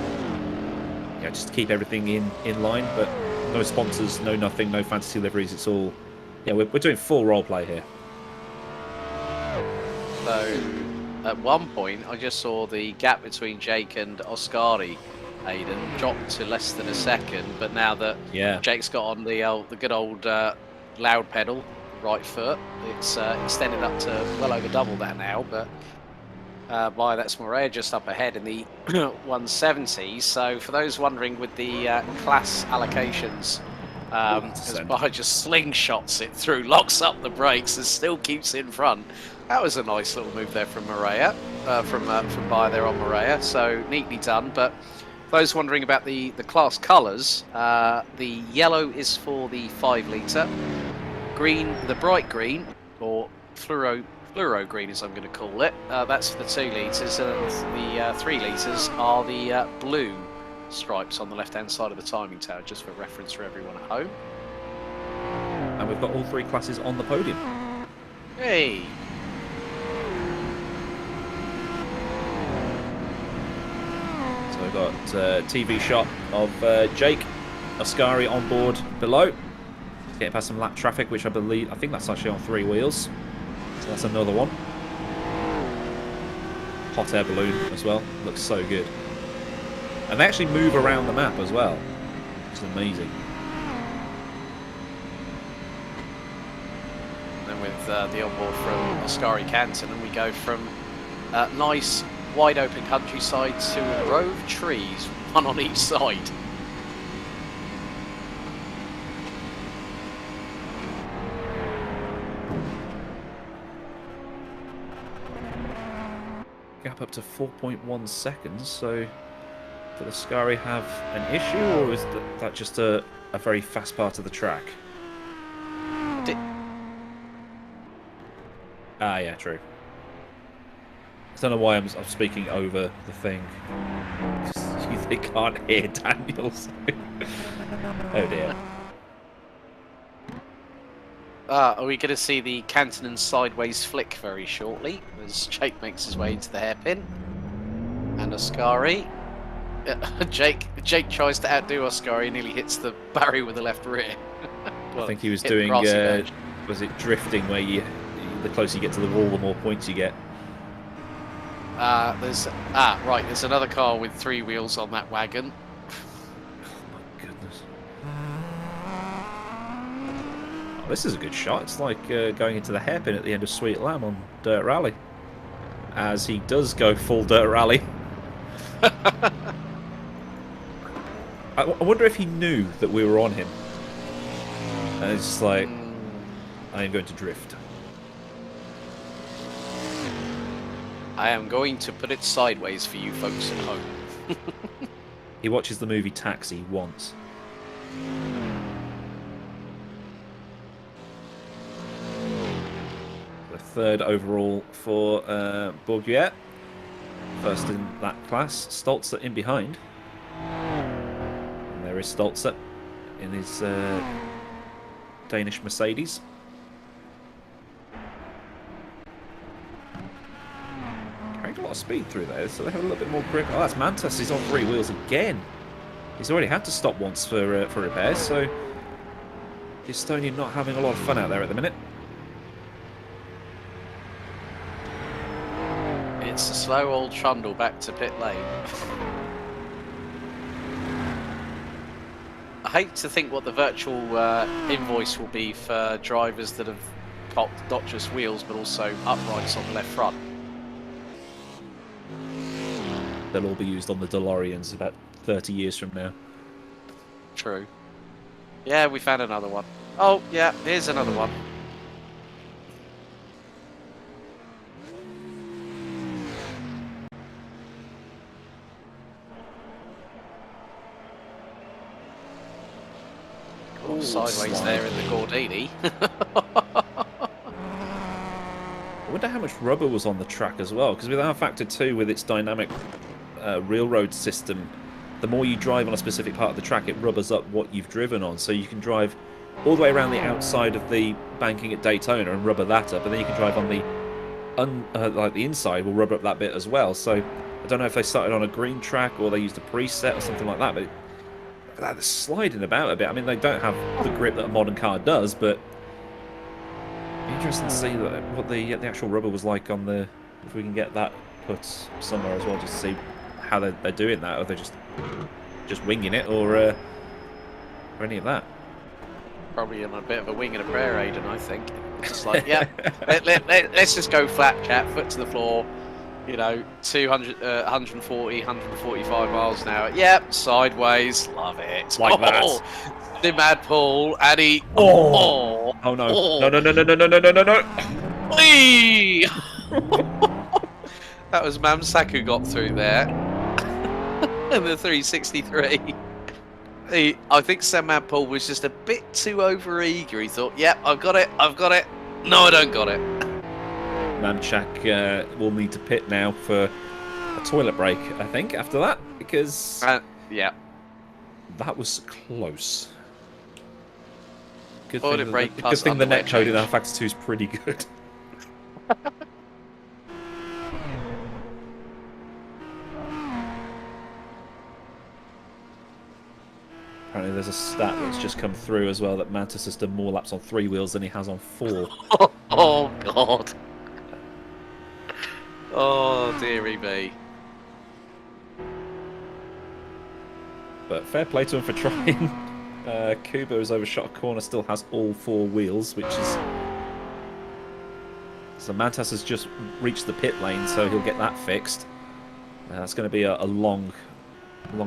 yeah, just to keep everything in line. But no sponsors, no nothing, no fantasy liveries. It's all we're doing full roleplay here. So, at one point, I just saw the gap between Jake and Oscari, Aiden, drop to less than a second. But now that Jake's got on the good old loud pedal, right foot, it's extended up to well over double that now. But that's Morea just up ahead in the 170s. So, for those wondering with the class allocations, as Bar just slingshots it through, locks up the brakes, and still keeps in front. That was a nice little move there from Morea, from Bayer there on Morea. So neatly done. But for those wondering about the class colours, the yellow is for the 5 litre, green, the bright green, or fluoro green as I'm going to call it. That's for the 2 litres, and the 3 litres are the blue stripes on the left-hand side of the timing tower, just for reference for everyone at home. And we've got all 3 classes on the podium. Hey! So we've got a TV shot of Jake Oscari on board below. Getting past some lap traffic, which I think that's actually on 3 wheels. So that's another one. Hot air balloon as well. Looks so good. And they actually move around the map as well. It's amazing. And then with the onboard from Oscari Canton, and we go from nice wide open countryside to a row of trees, one on each side. Gap up to 4.1 seconds, so did Oscari have an issue, or is that just a very fast part of the track? Yeah, true. I don't know why I'm speaking over the thing. They can't hear Daniel. So. Oh dear. Are we going to see the Canton sideways flick very shortly as Jake makes his way into the hairpin? And Oscari. Jake tries to outdo Oscari and nearly hits the barrier with the left rear. Well, I think he was doing, was it drifting, where the closer you get to the wall, the more points you get? There's another car with 3 wheels on that wagon. Oh my goodness. Oh, this is a good shot. It's like going into the hairpin at the end of Sweet Lamb on Dirt Rally. As he does go full Dirt Rally. I wonder if he knew that we were on him. And it's just like, I am going to drift. I am going to put it sideways for you folks at home. He watches the movie Taxi once. The 3rd overall for Bourguier. First in that class. Stolzer in behind. And there is Stolzer in his Danish Mercedes. Carrying a lot of speed through there, so they have a little bit more grip. Oh, that's Mantas. He's on 3 wheels again. He's already had to stop once for repairs, so the Estonian not having a lot of fun out there at the minute. It's a slow old trundle back to pit lane. I hate to think what the virtual invoice will be for drivers that have got not just wheels but also uprights on the left front. They'll all be used on the DeLoreans about 30 years from now. True. Yeah, we found another one. Oh, yeah, here's another one. Oh, sideways there in the Gordini. I wonder how much rubber was on the track as well, because with our Factor 2, with its dynamic railroad system, the more you drive on a specific part of the track, it rubbers up what you've driven on. So you can drive all the way around the outside of the banking at Daytona and rubber that up, and then you can drive on the like the inside will rubber up that bit as well. So I don't know if they started on a green track or they used a preset or something like that, but that's sliding about a bit. I mean, they don't have the grip that a modern car does, but it'd be interesting to see what the actual rubber was like on the. If we can get that put somewhere as well, just to see how they're doing that, or they're just winging it, or any of that. Probably on a bit of a wing and a prayer, Aidan, I think. Just like, yeah, let's just go flat, chat, foot to the floor. You know, 200, 140, 145 miles an hour. Yep, sideways, love it. Like that. The mad Paul, Addy. Oh no! No! No! Whee! That was Mamsak who got through there. And the 363. I think Sam Mad Paul was just a bit too over-eager. He thought, yep, I've got it. No, I don't got it. Mamchak will need to pit now for a toilet break, I think, after that, because yeah, that was close. Good toilet thing, break good thing the net code in our Factor 2 is pretty good. Apparently there's a stat that's just come through as well that Mantis has done more laps on 3 wheels than he has on 4. Oh, God. Oh, dearie me. But fair play to him for trying. Kuba has overshot a corner, still has all 4 wheels, which is... So Mantas has just reached the pit lane, so he'll get that fixed. That's going to be a long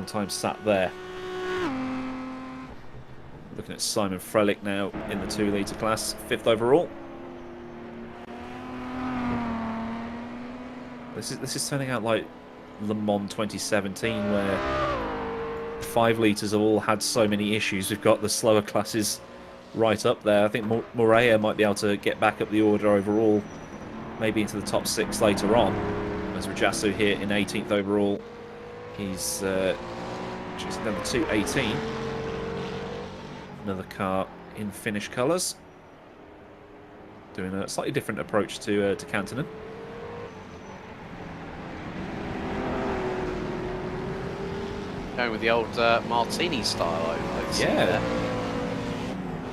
time sat there. Looking at Simon Frelick now in the 2-litre class, 5th overall. This is turning out like Le Mans 2017, where 5 litres have all had so many issues. We've got the slower classes right up there. I think Morea might be able to get back up the order overall, maybe into the top 6 later on. As Rajasu here in 18th overall, he's choosing number 218. Another car in Finnish colours, doing a slightly different approach to Kantonen. Going with the old Martini style, I see Yeah. there.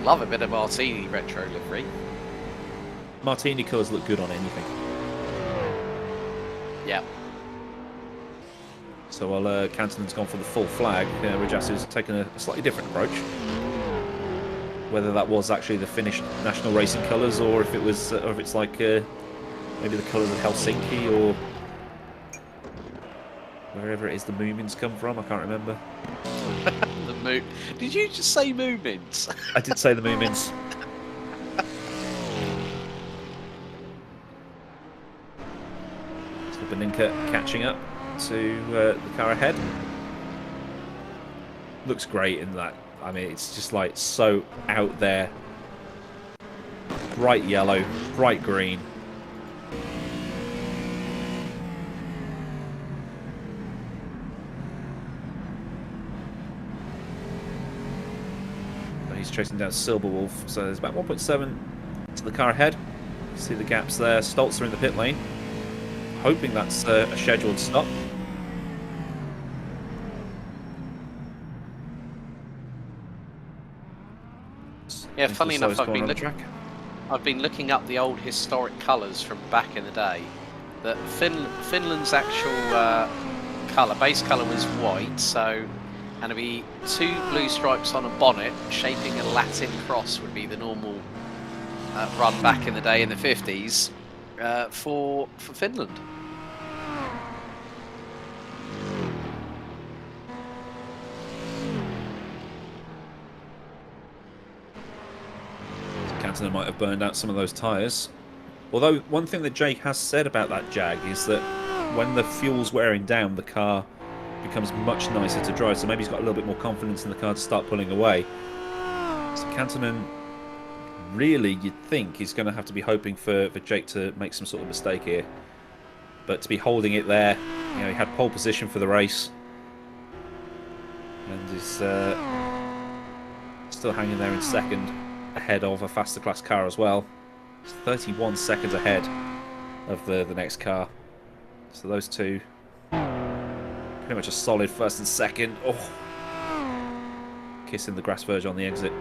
Love a bit of Martini retro livery. Martini colours look good on anything. Yeah. So while Kantonen's gone for the full flag, Rajasu's taken a slightly different approach. Whether that was actually the Finnish national racing colours, or if it was, or if it's like maybe the colours of Helsinki, or wherever it is the Moomins come from, I can't remember. Did you just say Moomins? I did say the Moomins. So Beninka catching up to the car ahead. Looks great in that. I mean, it's just like so out there. Bright yellow, bright green. He's chasing down Silberwolf, so there's about 1.7 to the car ahead. You see the gaps there. Stolzer in the pit lane, hoping that's a scheduled stop. Yeah, funny enough, I've been looking up the old historic colours from back in the day. That Finland's actual base colour was white, so and it'd be 2 blue stripes on a bonnet, shaping a Latin cross would be the normal run back in the day in the 50s for Finland. Kantonen might have burned out some of those tyres. Although one thing that Jake has said about that Jag is that when the fuel's wearing down, the car becomes much nicer to drive. So maybe he's got a little bit more confidence in the car to start pulling away. So Cantonen, really, you'd think he's going to have to be hoping for Jake to make some sort of mistake here. But to be holding it there, you know, he had pole position for the race. And is still hanging there in second, ahead of a faster class car as well. It's 31 seconds ahead of the next car. So those two, pretty much a solid first and second. Oh, kissing the grass verge on the exit.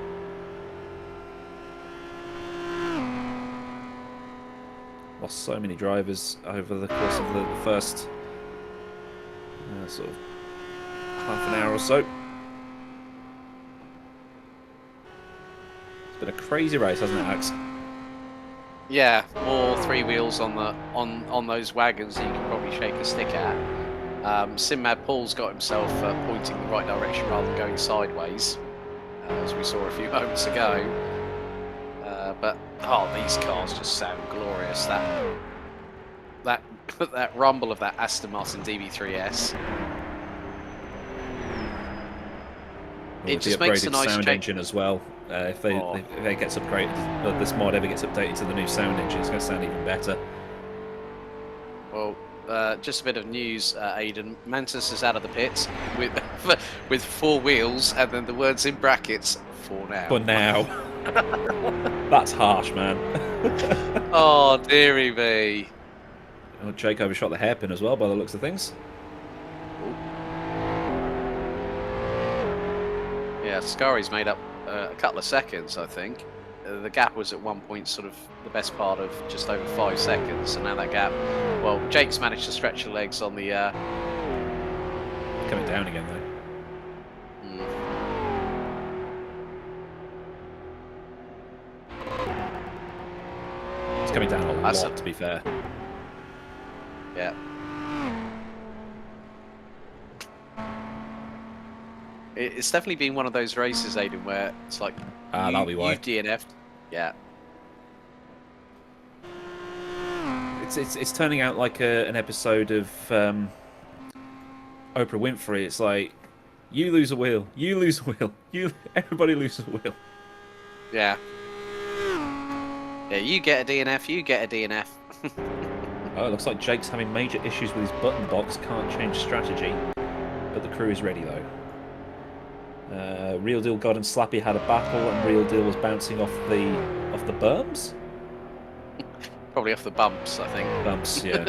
Lost so many drivers over the course of the first sort of half an hour or so. It's been a crazy race, hasn't it, Alex? Yeah, more three wheels on the on those wagons that you can probably shake a stick at. Sinmad Paul's got himself pointing the right direction rather than going sideways, as we saw a few moments ago. But oh, these cars just sound glorious. That rumble of that Aston Martin DB3S. It just makes a nice sound engine as well. If it gets upgraded, this mod ever gets updated to the new sound engine, it's going to sound even better. Well, just a bit of news, Aidan. Mantis is out of the pits with 4 wheels, and then the words in brackets for now. For now. That's harsh, man. Oh, dearie me. Oh, Jake overshot the hairpin as well, by the looks of things. Yeah, Scari's made up a couple of seconds, I think. The gap was at one point sort of the best part of just over 5 seconds, and now that gap, well, Jake's managed to stretch the legs on the... Coming down again, though. It's coming down a lot, to be fair. Yeah. It's definitely been one of those races, Aidan, where it's like that'll be why. You've DNF'd. Yeah. It's turning out like an episode of Oprah Winfrey. It's like, you lose a wheel, you lose a wheel, everybody loses a wheel. Yeah. Yeah, you get a DNF, you get a DNF. Oh, it looks like Jake's having major issues with his button box. Can't change strategy, but the crew is ready though. Real Deal God and Slappy had a battle, and Real Deal was bouncing off the berms. Probably off the bumps, I think. Bumps, yeah.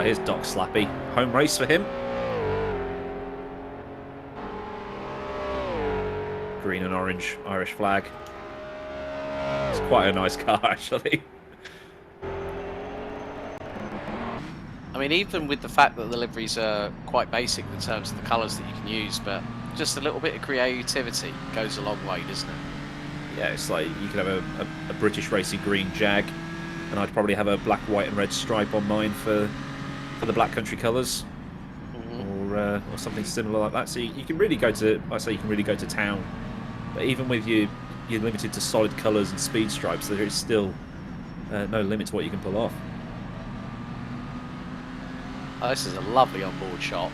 Here's Doc Slappy. Home race for him. Green and orange Irish flag. It's quite a nice car, actually. I mean, even with the fact that the liveries are quite basic in terms of the colours that you can use, but just a little bit of creativity goes a long way, doesn't it? Yeah, it's like you could have a British Racing green Jag, and I'd probably have a black, white and red stripe on mine for the Black Country colours, or something similar like that. So you can really go to, I say, you can really go to town. But even with you're limited to solid colours and speed stripes, there is still no limit to what you can pull off. Oh, this is a lovely onboard shot.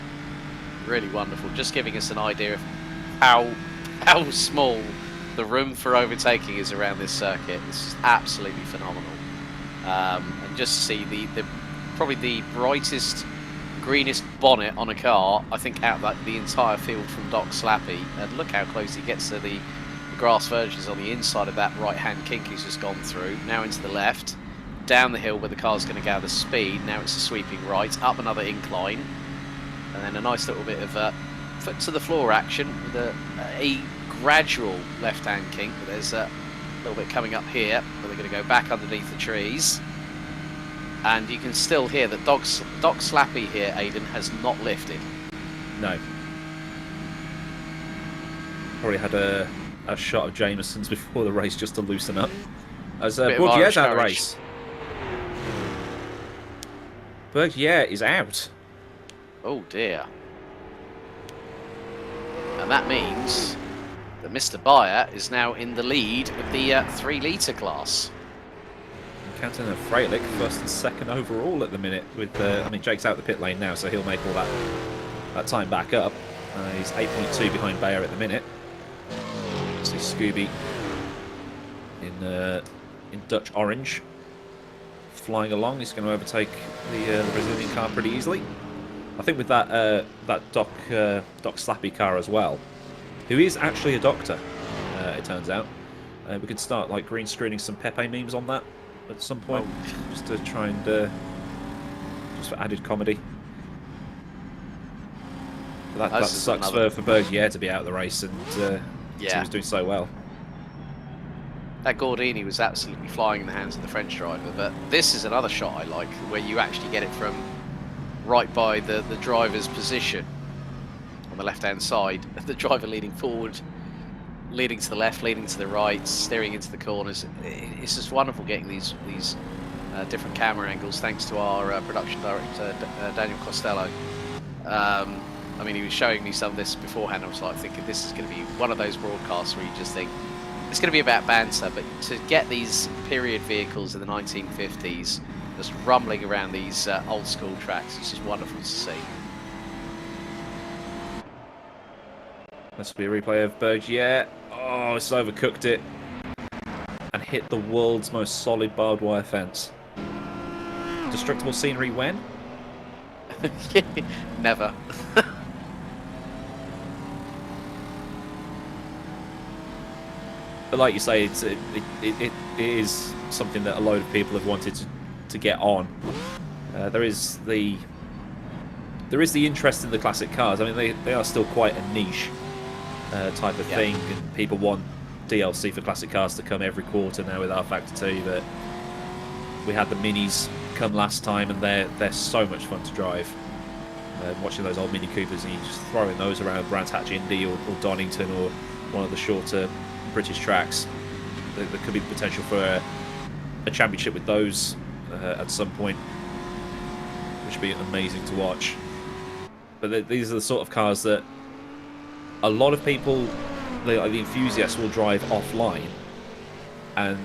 Really wonderful. Just giving us an idea of how small the room for overtaking is around this circuit. This is absolutely phenomenal. And just to see the probably the brightest, greenest bonnet on a car, I think, out of the entire field from Doc Slappy. And look how close he gets to the grass verges on the inside of that right-hand kink he's just gone through. Now into the left, down the hill where the car's going to gather speed. Now it's a sweeping right, up another incline. And then a nice little bit of foot to the floor action with a gradual left-hand kink. But there's a little bit coming up here where they're going to go back underneath the trees. And you can still hear that Doc Slappy here, Aidan, has not lifted. No. Probably had a shot of Jameson's before the race just to loosen up. As Bourdier's out of the race. Bourdier is out. Oh dear. And that means that Mr. Bayer is now in the lead of the 3 litre class. Canton and Freilich first and second overall at the minute. With I mean, Jake's out the pit lane now, so he'll make all that time back up. He's 8.2 behind Bayer at the minute. So he's Scooby in Dutch orange, flying along. He's going to overtake the Brazilian car pretty easily. I think with that Doc Slappy car as well, who is actually a doctor, it turns out. We could start like green screening some Pepe memes on that at some point, just to try and just for added comedy. But that sucks for Bergier to be out of the race, and he was doing so well. That Gordini was absolutely flying in the hands of the French driver, but this is another shot I like, where you actually get it from right by the driver's position on the left-hand side. The driver leading forward, leading to the left, leading to the right, steering into the corners. It's just wonderful getting these different camera angles, thanks to our production director, Daniel Costello. I mean, he was showing me some of this beforehand. I was like thinking, this is going to be one of those broadcasts where you just think, it's going to be about banter, but to get these period vehicles in the 1950s just rumbling around these old school tracks, it's just wonderful to see. This will be a replay of Bergier. Oh, it's overcooked it and hit the world's most solid barbed wire fence. Destructible scenery when? Never. But like you say, it is something that a load of people have wanted to get on. There is the interest in the classic cars. I mean, they are still quite a niche type of thing, and people want DLC for classic cars to come every quarter now with R Factor 2. But we had the minis come last time, and they're so much fun to drive. Watching those old Mini Coopers and you just throwing those around Brands Hatch Indy or Donington or one of the shorter British tracks. There could be the potential for a championship with those at some point, which would be amazing to watch. But these are the sort of cars that a lot of people, like the enthusiasts, will drive offline, and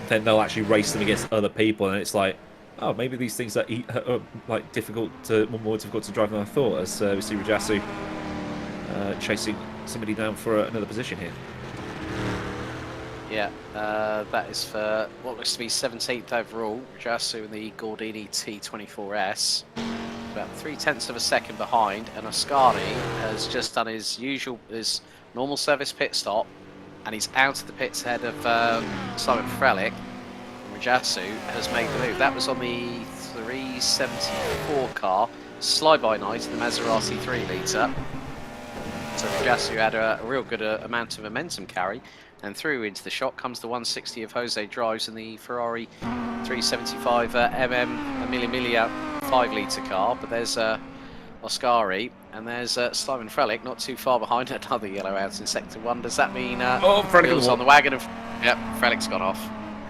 then they'll actually race them against other people, and it's like, oh, maybe these things are like more difficult to drive than I thought. As we see Rajasu chasing somebody down for another position here. Yeah, that is for what looks to be 17th overall. Rajasu in the Gordini T24S, about 0.3 of a second behind, and Ascari has just done his normal service pit stop, and he's out of the pits ahead of Simon Frelick. Rajasu has made the move. That was on the 374 car, Slide-by Night in the Maserati 3-litre. So Rajasu had a real good amount of momentum carry, and through into the shot comes the 160 of Jose Drives in the Ferrari 375 Emilia Emilia 5-litre car. But there's Ascari, and there's Simon Frelick not too far behind, another yellow out in Sector 1. Does that mean Frelick's on the wagon? Yep, Frelick's gone off.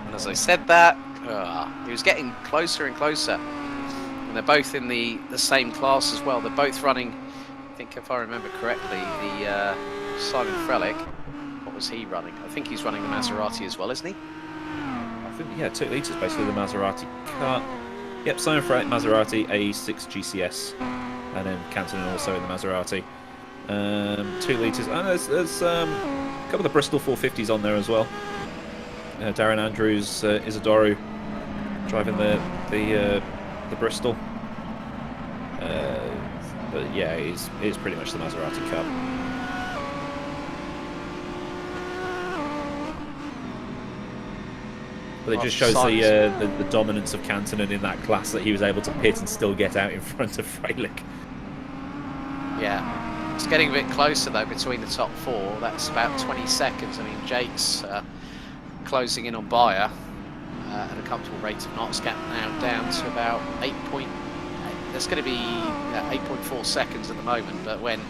And as I said that, he was getting closer and closer. And they're both in the same class as well. They're both running, I think if I remember correctly, the Simon Frelick, what was he running? I think he's running the Maserati as well, isn't he? I think, yeah, 2 litres basically the Maserati car. Yep, Simon Frelick, Maserati, A6 GCS. And then Cantonin also in the Maserati. 2 litres. And there's a couple of Bristol 450s on there as well. Darren Andrews, Isidoro driving the Bristol. But yeah, it is pretty much the Maserati car. But it just shows the dominance of Cantonin in that class, that he was able to pit and still get out in front of Frelick. Yeah, it's getting a bit closer though between the top 4. That's about 20 seconds. I mean, Jake's closing in on Bayer at a comfortable rate of knots, gap now down to about 8.8. There's going to be 8.4 seconds at the moment, but when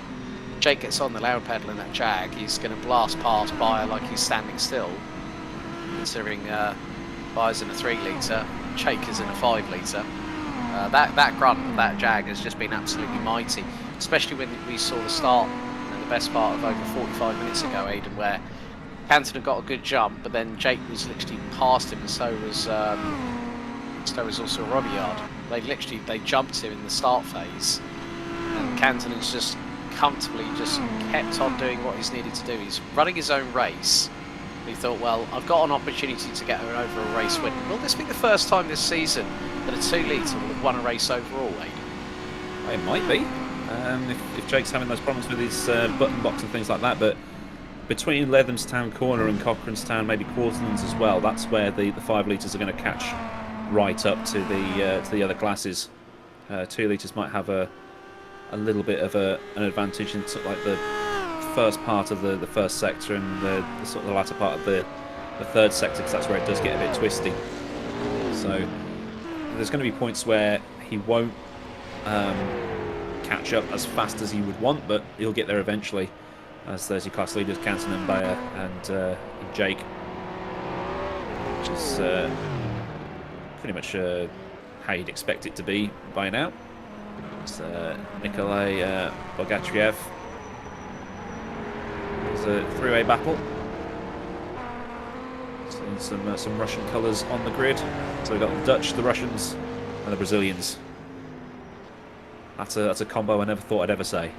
Jake gets on the loud pedal in that Jag, he's going to blast past Bayer like he's standing still, considering Bayer's in a 3-litre, Jake is in a 5-litre. That grunt of that Jag has just been absolutely mighty, especially when we saw the start and the best part of over 45 minutes ago, Aidan, where Cantonin got a good jump, but then Jake was literally past him, and so was also Robillard. They jumped him in the start phase, and Cantonin's just comfortably just kept on doing what he's needed to do. He's running his own race, He thought, well, I've got an opportunity to get over a race win. Will this be the first time this season that a 2 litre will have won a race overall, Aidan? It might be. If Jake's having those problems with his button box and things like that, but between Lethamstown Corner and Cochranestown, maybe Quarterlands as well, that's where the 5 litres are going to catch right up to the other classes. 2 litres might have a little bit of an advantage in sort of like the first part of the first sector and the sort of the latter part of the third sector, because that's where it does get a bit twisty. So there's going to be points where he won't catch up as fast as he would want, but he'll get there eventually, as there's your class leaders, Canton and Bayer and Jake, which is pretty much how you'd expect it to be by now. It's Nikolai Bogatriev. It's a three-way battle. Seeing some Russian colours on the grid. So we've got the Dutch, the Russians, and the Brazilians. That's a combo I never thought I'd ever say.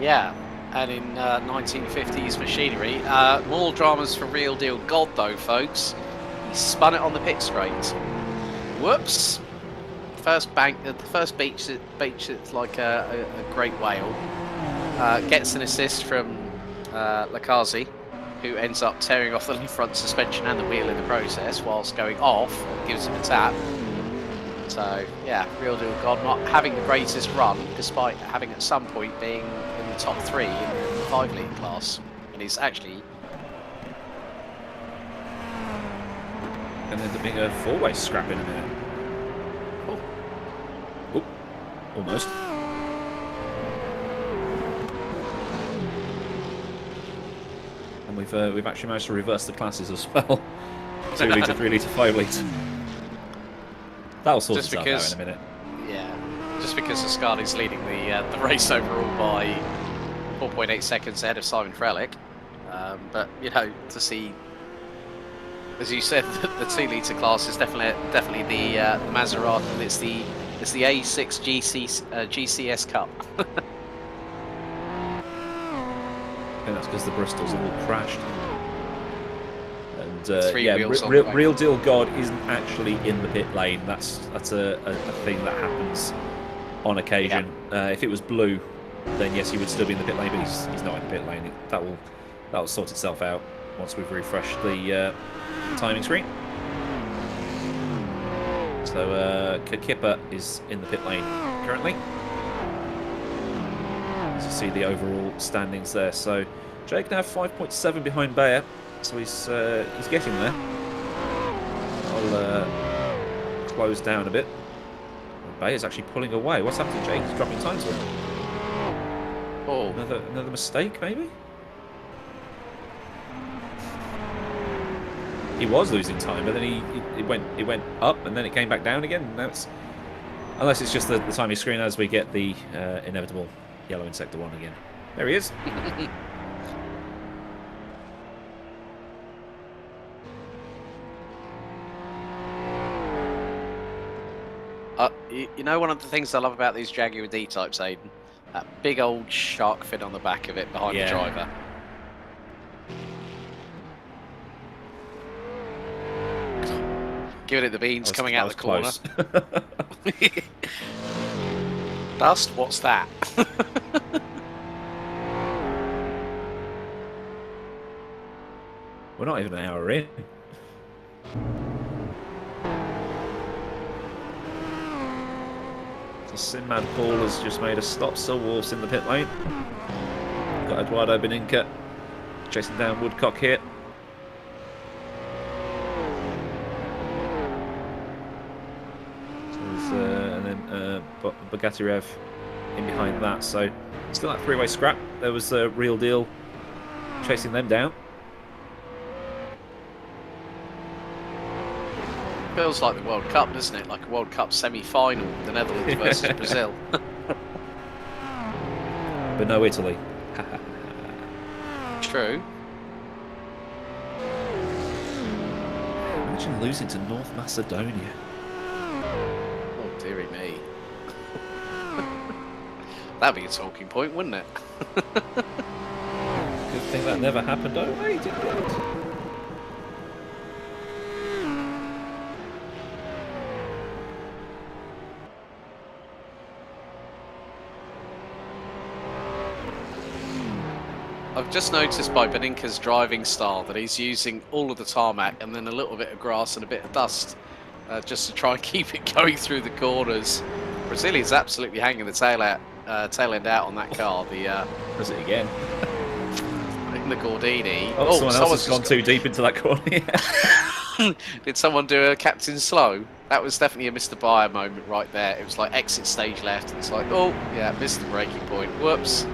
Yeah, and in 1950s machinery, more dramas for Real Deal God though, folks. He spun it on the pit straight. Whoops! First bank, the first beach it's like a great whale. Gets an assist from Lakazi, who ends up tearing off the front suspension and the wheel in the process, whilst going off and gives him a tap. So yeah, Real Deal God not having the greatest run, despite having at some point being in the top 3 in the 5 litre class, and he's actually going to end up being a 4-way scrap in a minute. Oh, almost. And we've actually managed to reverse the classes as well. 2 litre, 3 litre, 5 litre. That'll sort itself out in a minute. Yeah, just because Ascani's leading the race overall by 4.8 seconds ahead of Simon Frelick. But you know, to see, as you said, the 2 litre class is definitely the Maserati. And it's the A6 GCS Cup. I think that's because the Bristols have all crashed. And yeah, Real Deal God isn't actually in the pit lane. That's a thing that happens on occasion. Yeah. If it was blue, then yes, he would still be in the pit lane, but he's not in the pit lane. That will sort itself out once we've refreshed the timing screen. So Kakippa is in the pit lane currently. As you see the overall standings there. So Jake now 5.7 behind Bayer. So he's getting there. I'll close down a bit. Bayer's actually pulling away. What's happened to Jake? He's dropping time to him. Oh, another mistake maybe. He was losing time, but then it went up and then it came back down again. And now it's, unless it's just the timing screen as we get the inevitable yellow in sector 1 again. There he is. You know, one of the things I love about these Jaguar D-types, Aidan, that big old shark fin on the back of it behind the driver. Giving it the beans coming out of the corner. Dust? What's that? We're not even an hour in. So Sinmad Paul has just made a stop. Still Wolves in the pit lane. Got Eduardo Beninca chasing down Woodcock here. And then Bogatyrev in behind that. So still that 3-way scrap. There was a Real Deal chasing them down. Feels like the World Cup, doesn't it? Like a World Cup semi-final, the Netherlands versus Brazil. But no Italy. True. Imagine losing to North Macedonia. Oh, dearie me. That'd be a talking point, wouldn't it? think that never happened. Oh wait, it did. I've just noticed by Beninka's driving style that he's using all of the tarmac and then a little bit of grass and a bit of dust just to try and keep it going through the corners. Brazilian's absolutely hanging the tail end out on that car. Does it again? In the Gordini. Oh, someone else has gone too deep into that corner. Did someone do a captain slow? That was definitely a Mr. Bayer moment right there. It was like exit stage left. And it's like, oh, yeah, missed the braking point. Whoops.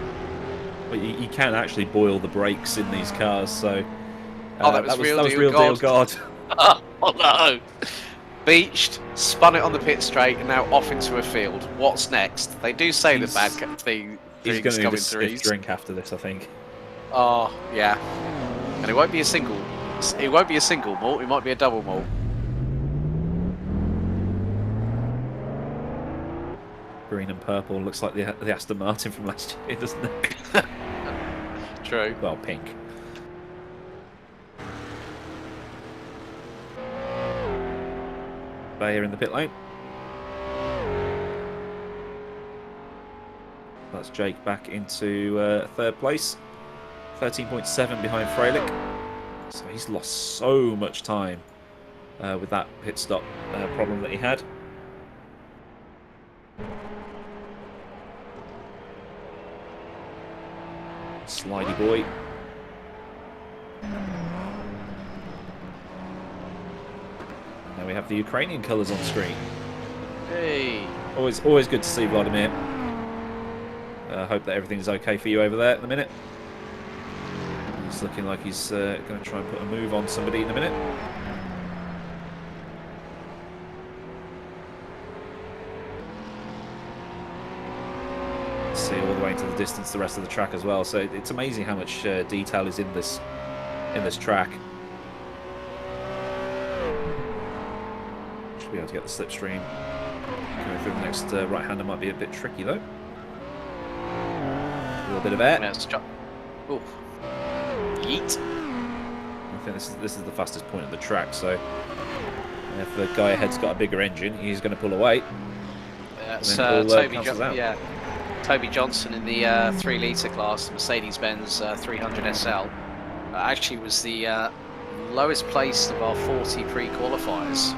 But you can actually boil the brakes in these cars, so... that was real deal God. Oh, no. Beached, spun it on the pit straight, and now off into a field. What's next? They do say the bad thing. He's going to need a stiff drink after this, I think. Oh, yeah. And it won't be a single. It won't be a single malt. It might be a double malt. Green and purple looks like the Aston Martin from last year, doesn't it? True. Well, pink. Bayer in the pit lane. That's Jake back into third place. 13.7 behind Freilich. So he's lost so much time with that pit stop problem that he had. Slidey boy. Now we have the Ukrainian colours on screen. Hey. Always good to see Vladimir. Hope that everything's okay for you over there at the minute. He's looking like he's going to try and put a move on somebody in a minute. See all the way into the distance the rest of the track as well. So it's amazing how much detail is in this track. Should be able to get the slipstream. Going through the next right-hander might be a bit tricky though. A little bit of air. Ooh. Yeet. I think this is the fastest point of the track. So if the guy ahead's got a bigger engine, he's going to pull away. That's Toby Johnson in the 3-litre class, Mercedes-Benz 300 SL. Actually was the lowest placed of our 40 pre-qualifiers.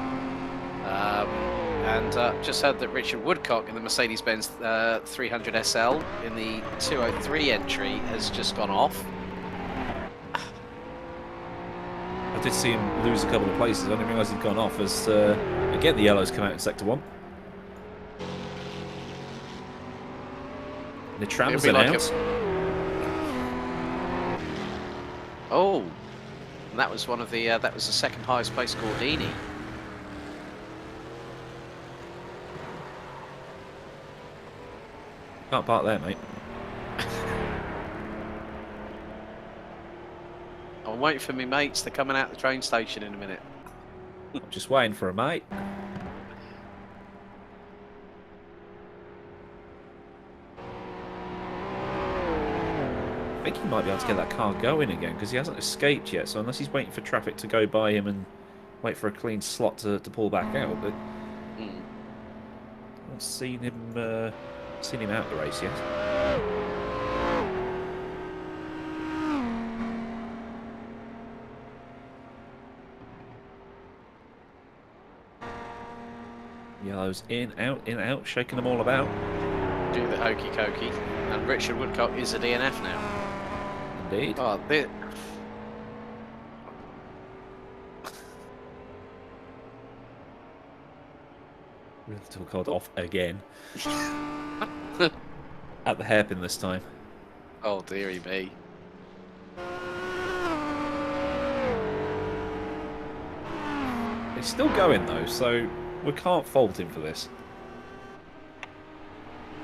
And just heard that Richard Woodcock in the Mercedes-Benz 300 SL in the 203 entry has just gone off. I did see him lose a couple of places. I didn't realise he'd gone off as, again, the yellows come out in Sector 1. The trams are out. Oh, and that was one of the that was the second highest placed Gordini. Can't park there, mate. I'm waiting for me mates. They're coming out the train station in a minute. I'm just waiting for a mate. I think he might be able to get that car going again because he hasn't escaped yet. So unless he's waiting for traffic to go by him and wait for a clean slot to pull back out, but I haven't seen him out the race yet. Yellows in, out, shaking them all about. Do the hokey cokey, and Richard Woodcock is a DNF now. Indeed. Oh, We'll still called off again. At the hairpin this time. Oh, dearie me. It's still going though, so we can't fault him for this.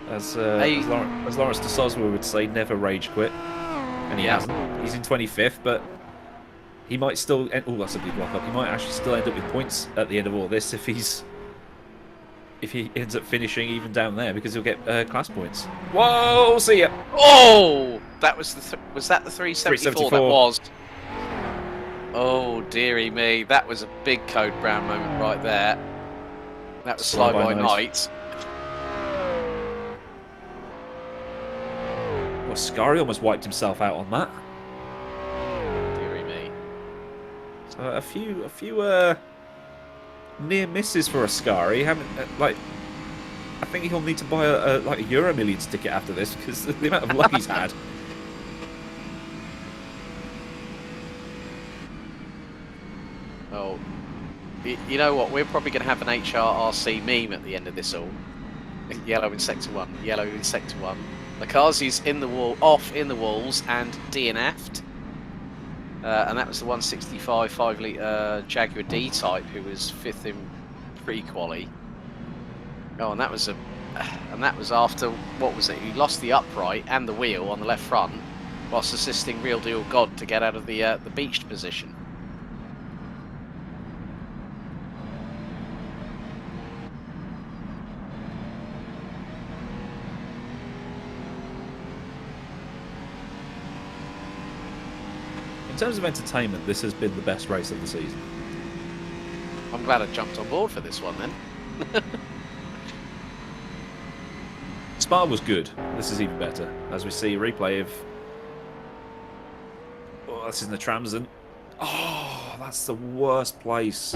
As Lawrence de Soswa would say, never rage quit. And he hasn't. He's in 25th, but he might still... Oh, that's a big block up. He might actually still end up with points at the end of all this if he's if he ends up finishing even down there, because he'll get class points. Whoa, see ya. Oh, that was was that the 374? 374. That was. Oh dearie me, that was a big Code Brown moment right there. That was Sly by Night. Well, Scary almost wiped himself out on that. Dearie me. So a few near misses for Ascari. Haven't like. I think he'll need to buy a Euro Millions ticket after this, because the amount of luck he's had. Oh, you know what? We're probably going to have an HRRC meme at the end of this all. Yellow in Sector 1, yellow in Sector 1. Lakazi's in the wall, off in the walls, and DNF'd. And that was the 165 5-litre Jaguar D-Type, who was 5th in pre-quali. Oh, and that was after, what was it? He lost the upright and the wheel on the left front, whilst assisting Real Deal God to get out of the beached position. In terms of entertainment, this has been the best race of the season. I'm glad I jumped on board for this one then. Spa was good. This is even better. As we see a replay of... Oh, this is in the Tramsen. Oh, that's the worst place.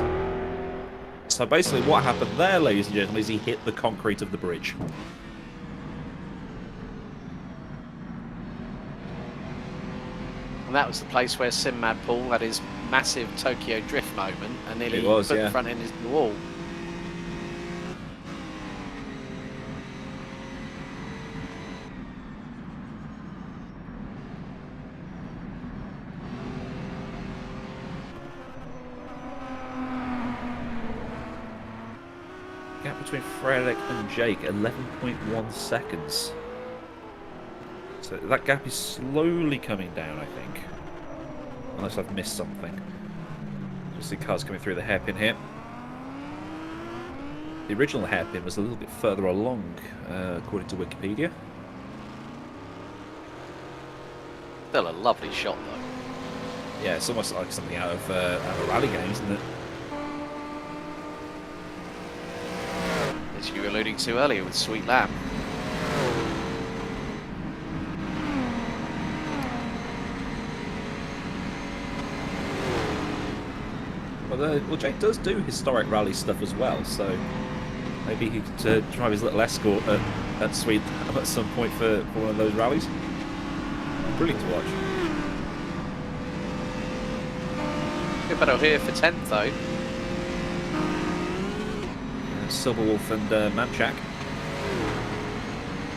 So basically what happened there, ladies and gentlemen, is he hit the concrete of the bridge. And that was the place where Sim Mad Paul had his massive Tokyo drift moment and nearly put the front end into the wall. Gap between Frederick and Jake, 11.1 seconds. So that gap is slowly coming down, I think. Unless I've missed something. Just see cars coming through the hairpin here. The original hairpin was a little bit further along, according to Wikipedia. Still a lovely shot, though. Yeah, it's almost like something out of a rally game, isn't it? As you were alluding to earlier with Sweet Lamb. Well, Jake does do historic rally stuff as well, so maybe he could drive his little escort at Sweet Lamb at some point for one of those rallies. Brilliant to watch. Good battle here for 10th, though. Silverwolf and Manchak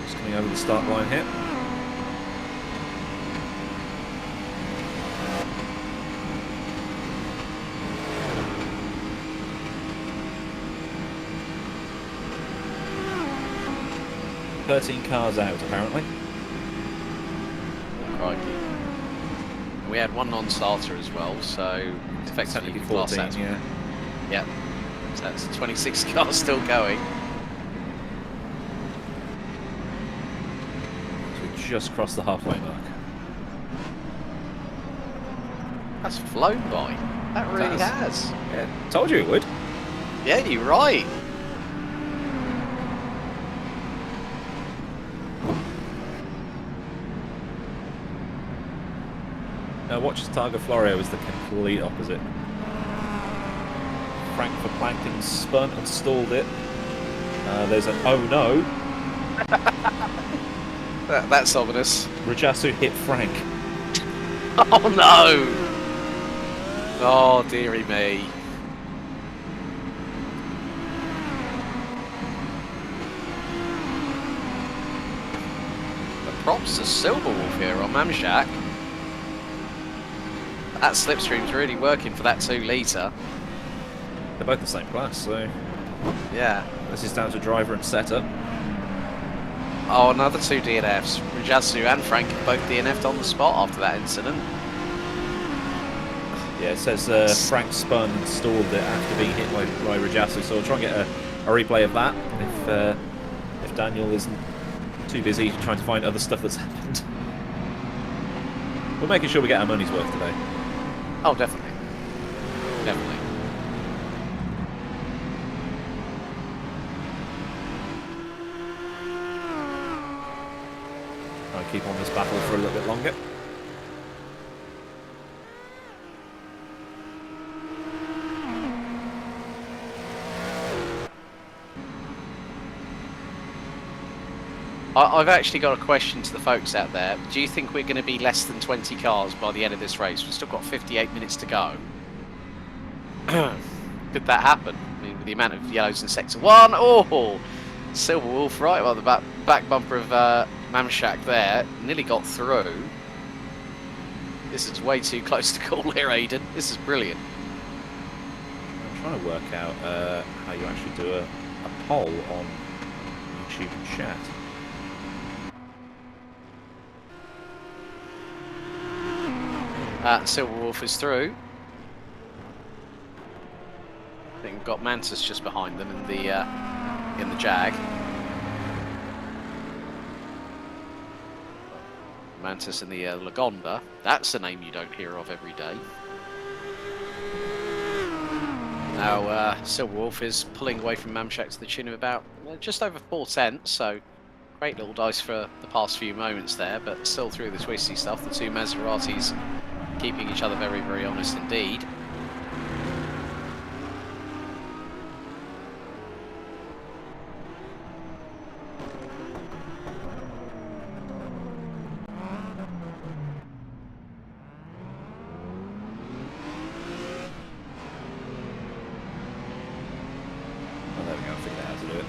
just coming over the start line here. "13 cars out, apparently." Crikey. We had one non-starter as well, so effectively 14, yeah. Yep. So that's 26 cars still going. So we just crossed the halfway mark. That's flown by. That really has. Yeah, told you it would. Yeah, you're right. Now watch as Targa Florio is the complete opposite. Frank for Plankton spun and stalled it. There's an oh no. That's ominous. Rajasu hit Frank. Oh no! Oh dearie me. The props to Silverwolf here on Mamshak. That slipstream's really working for that 2 litre. They're both the same class, so yeah. This is down to driver and setup. Oh, another 2 DNFs. Rajasu and Frank both DNF'd on the spot after that incident. Yeah, it says Frank spun and stalled it after being hit by Rajasu, so we'll try and get a replay of that if Daniel isn't too busy trying to find other stuff that's happened. We're making sure we get our money's worth today. Oh, definitely. Definitely. I'll keep on this battle for a little bit longer. I've actually got a question to the folks out there. Do you think we're going to be less than 20 cars by the end of this race? We've still got 58 minutes to go. Could that happen? I mean, with the amount of yellows in Sector 1. Oh! Silver Wolf right on the back bumper of Mamshak there. Nearly got through. This is way too close to call here, Aiden. This is brilliant. I'm trying to work out how you actually do a poll on YouTube chat. Silver Wolf is through. I think we've got Mantis just behind them in the Jag. Mantis in the Lagonda. That's a name you don't hear of every day. Now Silver Wolf is pulling away from Mamshak to the tune of about just over 4/10, so great little dice for the past few moments there, but still through the twisty stuff. The two Maseratis keeping each other very, very honest indeed. Oh, there we go. I figured out how to do it.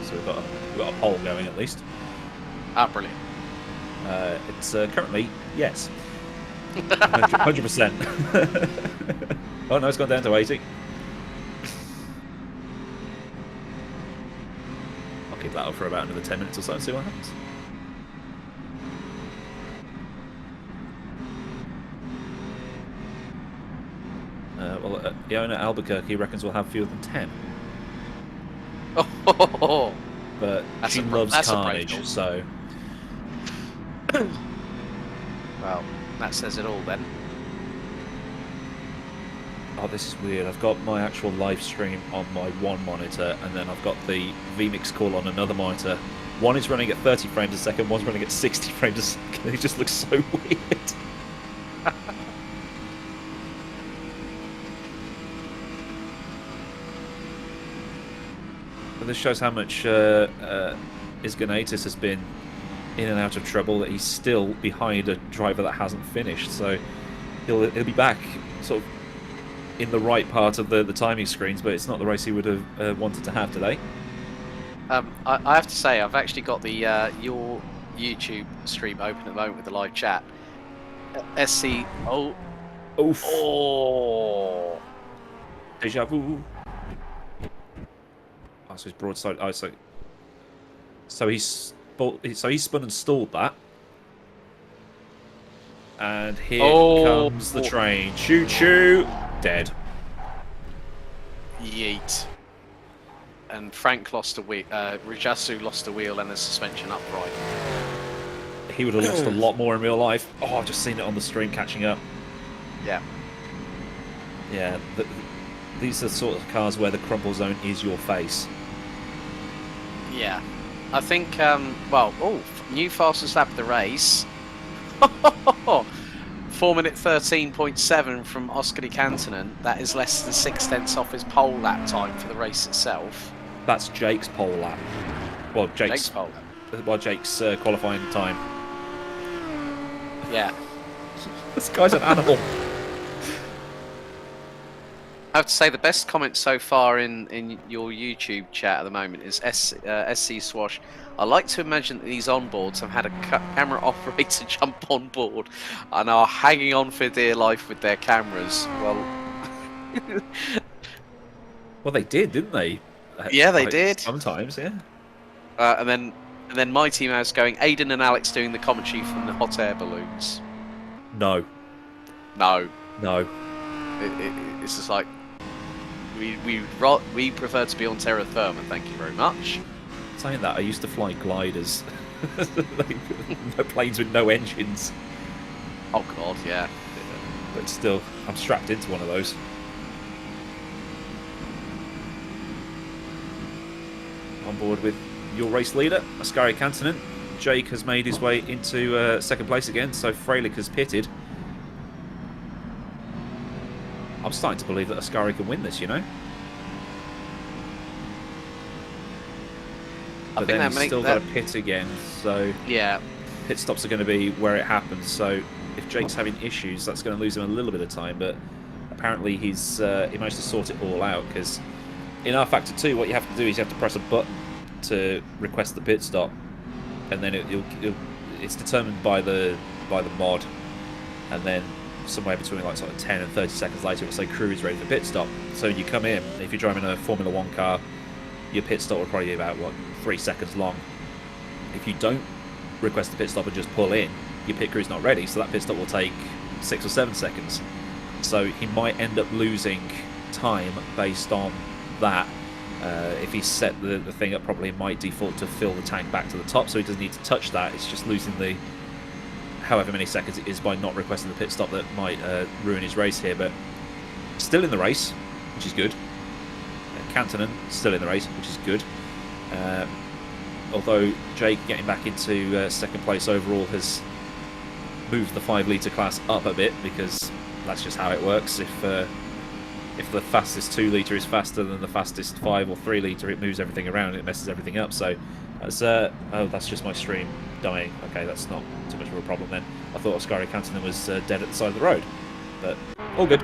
So we've got a poll going at least. Ah, brilliant. It's currently yes. 100%. Oh no, it's gone down to 80. I'll keep that up for about another 10 minutes or so and see what happens. Well, Iona Albuquerque reckons we'll have fewer than 10. Oh, But she loves carnage, so... Well, that says it all then. Oh, this is weird. I've got my actual live stream on my one monitor, and then I've got the vMix call on another monitor. One is running at 30 frames a second, one's running at 60 frames a second. It just looks so weird. But this shows how much Isganatis has been in and out of trouble, that he's still behind a driver that hasn't finished. So he'll be back sort of in the right part of the timing screens, but it's not the race he would have wanted to have today. I have to say, I've actually got the your YouTube stream open at the moment with the live chat. SC. Oh. Oof. Oh. Deja vu. Oh, so he's broadside. Oh, so he's spun and stalled that. And here comes the train. Choo choo. Dead. Yeet. And Frank lost a wheel. Rajasu lost a wheel and a suspension upright. He would have lost a lot more in real life. Oh, I've just seen it on the stream catching up. Yeah. Yeah. These are the sort of cars where the crumple zone is your face. Yeah. I think, new fastest lap of the race. 4 minute 13.7 from Oscar de Cantonen. That is less than 6/10 off his pole lap time for the race itself. That's Jake's pole lap. Well, Jake's pole lap. Well, Jake's qualifying time. Yeah. This guy's an animal. I have to say the best comment so far in your YouTube chat at the moment is SC Swash. I like to imagine that these onboards have had a camera operator jump on board and are hanging on for dear life with their cameras. Well, they did, didn't they? Yeah, they did. Sometimes, yeah. And then Mighty Mouse going, Aiden and Alex doing the commentary from the hot air balloons. No. No. No. It's just like, we prefer to be on terra firma. Thank you very much. Saying that, I used to fly gliders, planes with no engines. Oh God, yeah. But still, I'm strapped into one of those. On board with your race leader, Ascari Kantonen. Jake has made his way into second place again, so Freilich has pitted. I'm starting to believe that Ascari can win this, you know? But then he's still got to pit again, so yeah, pit stops are going to be where it happens. So if Jake's having issues, that's going to lose him a little bit of time. But apparently he managed to sort it all out, because in R Factor 2, what you have to do is you have to press a button to request the pit stop, and then it's determined by the mod, and then somewhere between like sort of 10 and 30 seconds later, it'll say crew is ready for pit stop. So you come in, if you're driving a Formula 1 car, your pit stop will probably be about, what, 3 seconds long. If you don't request the pit stop and just pull in, your pit crew's not ready, so that pit stop will take 6 or 7 seconds. So he might end up losing time based on that. If he set the thing up properly, it might default to fill the tank back to the top, so he doesn't need to touch that. It's just losing the however many seconds it is by not requesting the pit stop that might ruin his race here. But still in the race, which is good. Kantonen still in the race, which is good. Although Jake getting back into second place overall has moved the 5 litre class up a bit, because that's just how it works. If the fastest 2 litre is faster than the fastest 5 or 3 litre, it moves everything around, it messes everything up. So that's oh, that's just my stream dying. Okay, that's not too much of a problem then. I thought Ascari Kantonen was dead at the side of the road, but all good.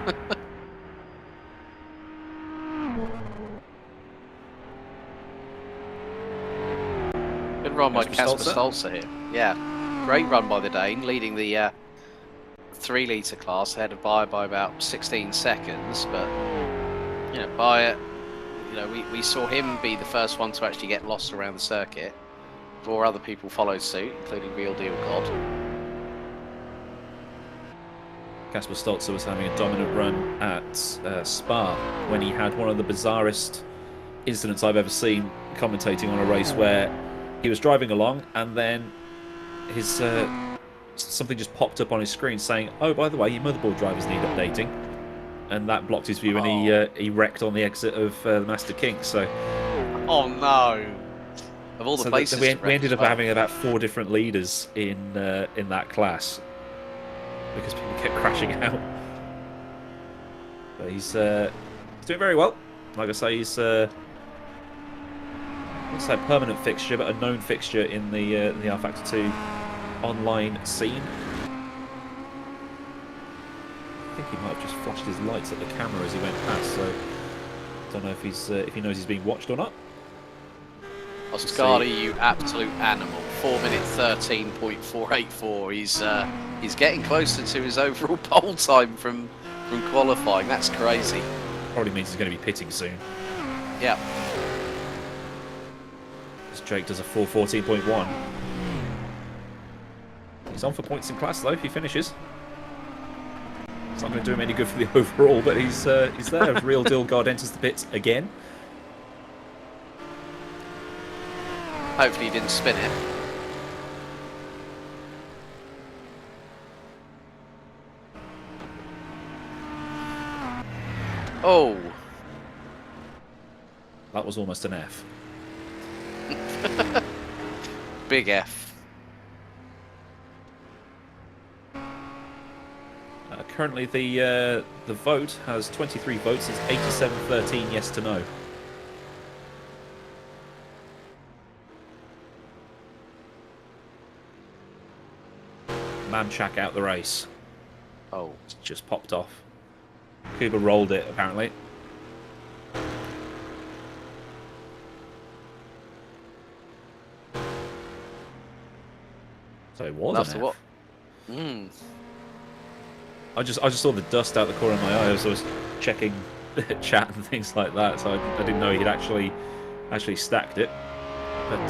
Good run by Casper Stolzer here. Yeah, great run by the Dane, leading the 3 litre class ahead of by about 16 seconds. But you know, we saw him be the first one to actually get lost around the circuit. 4 other people followed suit, including Real Deal God. Casper Stolzer was having a dominant run at Spa when he had one of the bizarrest incidents I've ever seen commentating on a race, where he was driving along and then his something just popped up on his screen saying, "Oh, by the way, your motherboard drivers need updating," and that blocked his view, and he wrecked on the exit of the Master King. So, oh no! Of all the places, we ended up having about 4 different leaders in that class because people kept crashing out. But he's doing very well. Like I say, he's I wouldn't say a permanent fixture, but a known fixture in the R Factor 2 online scene. I think he might have just flashed his lights at the camera as he went past, so I don't know if he knows he's being watched or not. Ascari, you absolute animal. 4 minutes 13.484. He's getting closer to his overall pole time from qualifying. That's crazy. Probably means he's going to be pitting soon. Yeah. As Jake does a 4:14.1. He's on for points in class though if he finishes. It's not going to do him any good for the overall, but he's there. Real Deal God enters the pits again. Hopefully he didn't spin it. Oh. That was almost an F. Big F. Currently the vote has 23 votes. It's 87-13 yes to no. Manchak out the race. Oh. It's just popped off. Kuba rolled it, apparently. So it was an F. What? Mm. I just saw the dust out the corner of my eye as I was checking chat and things like that, so I didn't know he'd actually stacked it. But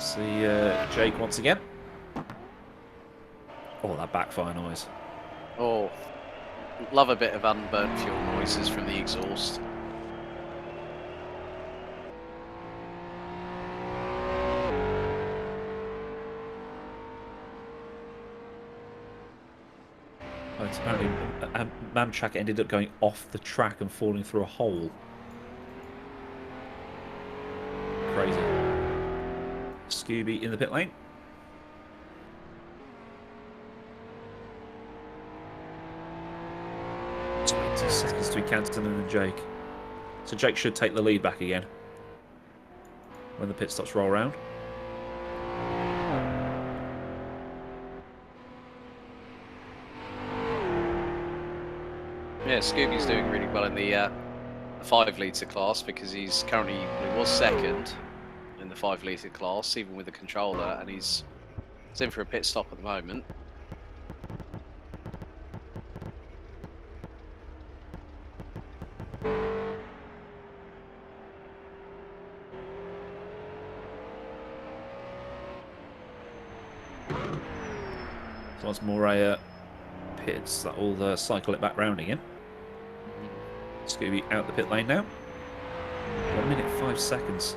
see Jake once again. Oh, that backfire noise. Oh. Love a bit of unburnt fuel noises from the exhaust. Oh, it's apparently Mamtrack ended up going off the track and falling through a hole. Crazy. Scooby in the pit lane. Seconds between Canton and Jake. So Jake should take the lead back again when the pit stops roll around. Yeah, Scooby's doing really well in the 5 litre class because he was second in the 5 litre class, even with the controller, and he's in for a pit stop at the moment. So once Moray pits, that will cycle it back round again. Scooby out the pit lane now. 1 minute 5 seconds.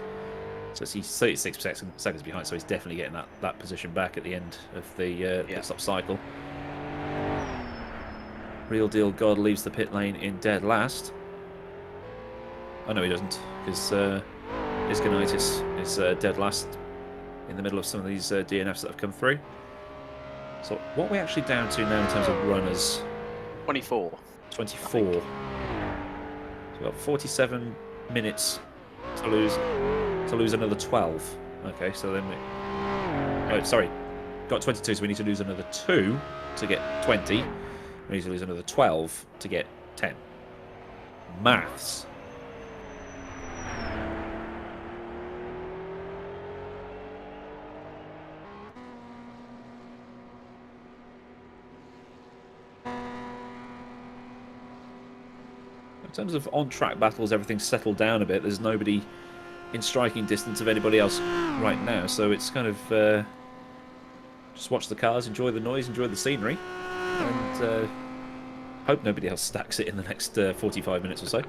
So he's 36 seconds behind, so he's definitely getting that position back at the end of the pit stop cycle. Real Deal God leaves the pit lane in dead last. Oh no, he doesn't, because Iskanitis is dead last in the middle of some of these DNFs that have come through. So what are we actually down to now in terms of runners? 24. 24. So we've got 47 minutes to lose another 12. Okay, so then oh, sorry, got 22, so we need to lose another 2 to get 20. We need to lose another 12 to get 10. Maths. In terms of on-track battles, everything's settled down a bit. There's nobody in striking distance of anybody else right now, so it's kind of just watch the cars, enjoy the noise, enjoy the scenery, and hope nobody else stacks it in the next 45 minutes or so.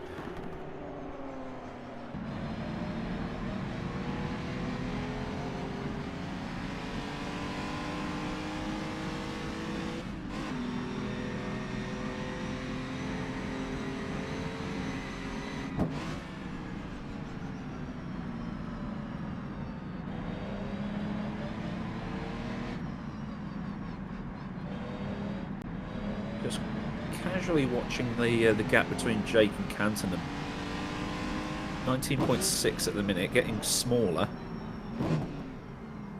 Just casually watching the gap between Jake and Canton. 19.6 at the minute, getting smaller.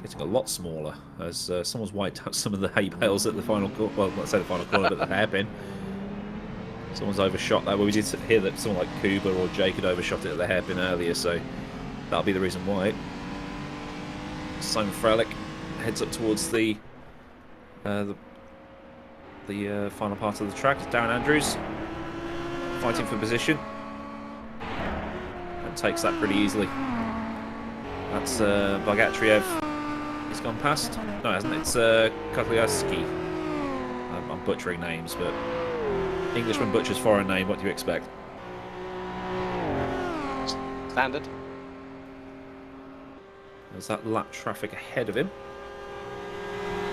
Getting a lot smaller as someone's wiped out some of the hay bales at the final corner. Well, let's say the final corner, but the hairpin. Someone's overshot that. Well, we did hear that someone like Kuba or Jake had overshot it at the hairpin earlier, so that'll be the reason why. Simon Frelick heads up towards the final part of the track. Darren Andrews fighting for position and takes that pretty easily. That's Bogatriev. He's gone past. No, hasn't it? It's Kotliarski. I'm butchering names, but Englishman butchers foreign name. What do you expect? Standard. There's that lap traffic ahead of him.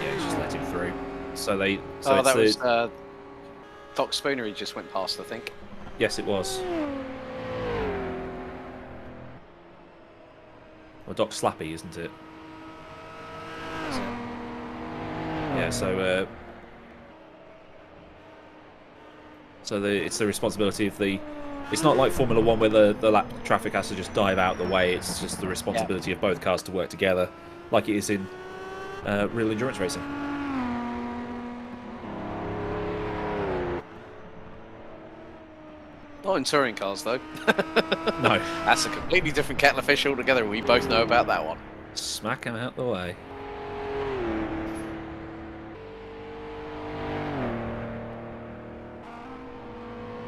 Yeah, he's just let him through. So they. So that was Doc Spooner. He just went past, I think. Yes, it was. Well, Doc Slappy, isn't it? Yeah. So. It's the responsibility of the. It's not like Formula One where the lap traffic has to just dive out the way. It's just the responsibility of both cars to work together, like it is in real endurance racing. Not in touring cars, though. No. That's a completely different kettle of fish altogether. We both know about that one. Smack him out the way.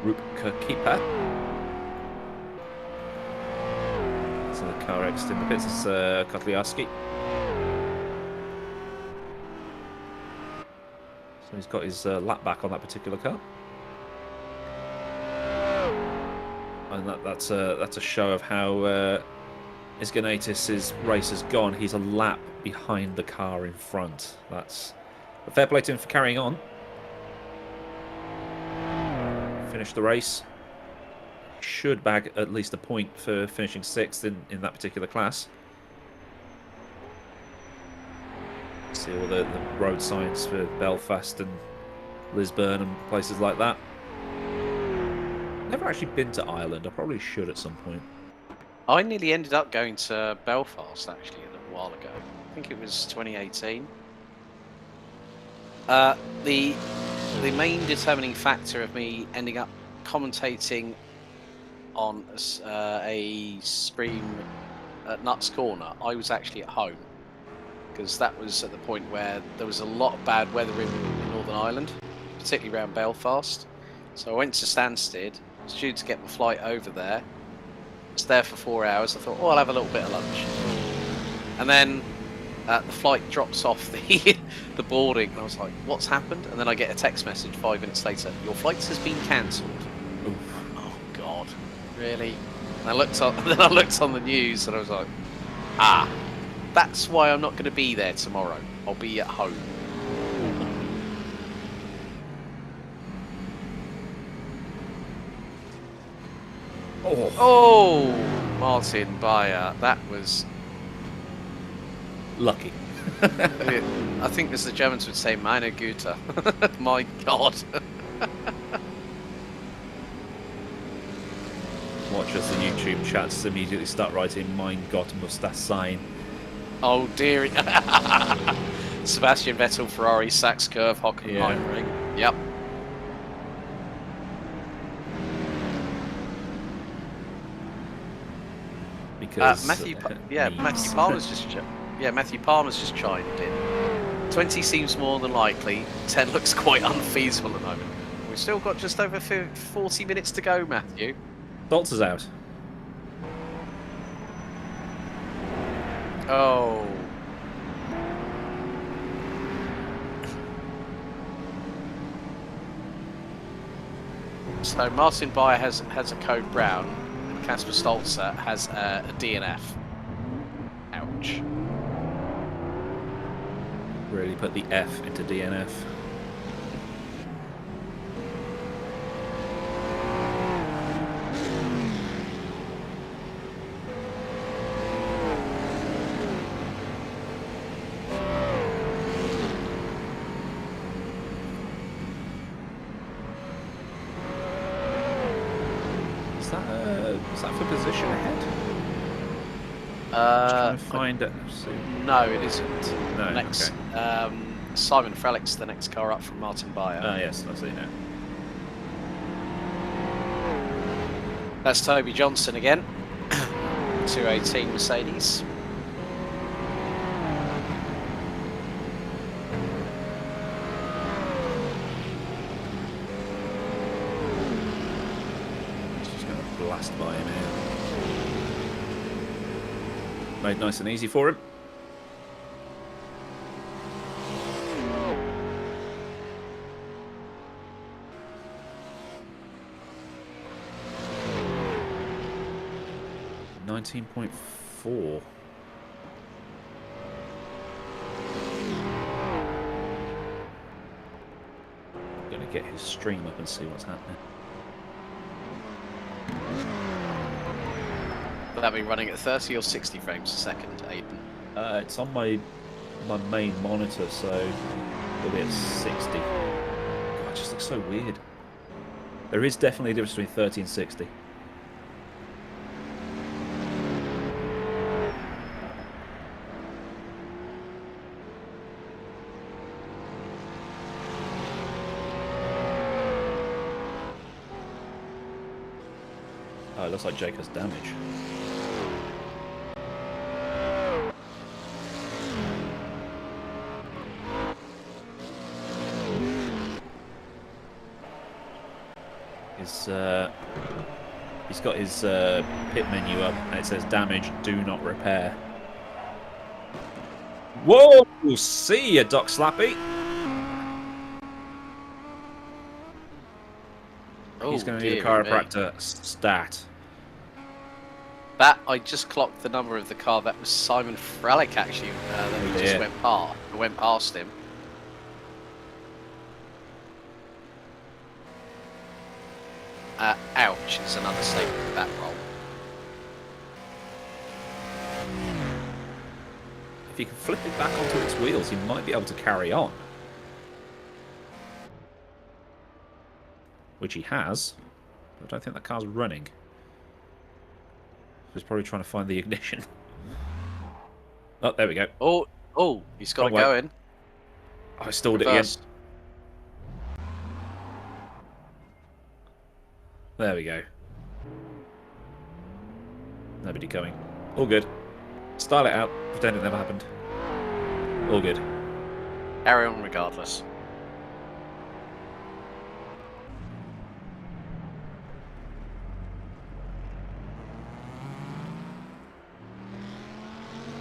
Hrrc keeper. So the car exit in the pits is Kotliarski. So he's got his lap back on that particular car. And that's a show of how Isganatis's race has gone. He's a lap behind the car in front. That's a fair play to him for carrying on. Finish the race. Should bag at least a point for finishing 6th in that particular class. See all the road signs for Belfast and Lisburn and places like that. Never actually been to Ireland. I probably should at some point. I nearly ended up going to Belfast actually a little while ago. I think it was 2018. The main determining factor of me ending up commentating on a stream at Nuts Corner, I was actually at home, because that was at the point where there was a lot of bad weather in Northern Ireland, particularly around Belfast. So I went to Stansted, was due to get my flight over there. Was there for 4 hours. I thought, oh, I'll have a little bit of lunch. And then the flight drops off the boarding, and I was like, what's happened? And then I get a text message 5 minutes later, your flight has been cancelled. Oh, God. Really? And I looked on, then I looked on the news, and I was like, that's why I'm not going to be there tomorrow. I'll be at home. Oh, Martin Bayer, that was lucky. I think as the Germans would say, meine Güte. My God. Watch as the YouTube chats immediately start writing, mein Gott muss das sein. Oh dear. Sebastian Vettel, Ferrari, Sachs Curve, Hockenheimring. Yep. Because Matthew Palmer's just chimed in. 20 seems more than likely. 10 looks quite unfeasible at the moment. We've still got just over 40 minutes to go, Matthew. Bolts is out. Oh. So Martin Bayer has a code brown, and Casper Stolzer has a DNF. Ouch. Really put the F into DNF. Is that for position ahead? Just trying to find it. No, it isn't. No, next, okay. Simon Frelick's the next car up from Martin Bayer. Ah, yes, I see now. That's Toby Johnson again. 218 Mercedes. Just going to blast by him here. Made nice and easy for him. .4. I'm going to get his stream up and see what's happening. Will that be running at 30 or 60 frames a second, Aiden? It's on my main monitor, so it'll be at 60. God, it just looks so weird. There is definitely a difference between 30 and 60. Oh, it looks like Jake has damage. He's got his pit menu up and it says damage, do not repair. Whoa! See ya, Doc Slappy. Oh, He's going to need a chiropractor stat. That I just clocked the number of the car. That was Simon Hrrc actually. That we just went past him. Ouch! It's another statement of that roll. If you can flip it back onto its wheels, you might be able to carry on. Which he has. I don't think that car's running. He's probably trying to find the ignition. Oh, there we go. Oh, he's got it going. I stalled it again. There we go. Nobody coming. All good. Style it out. Pretend it never happened. All good. Carry on regardless.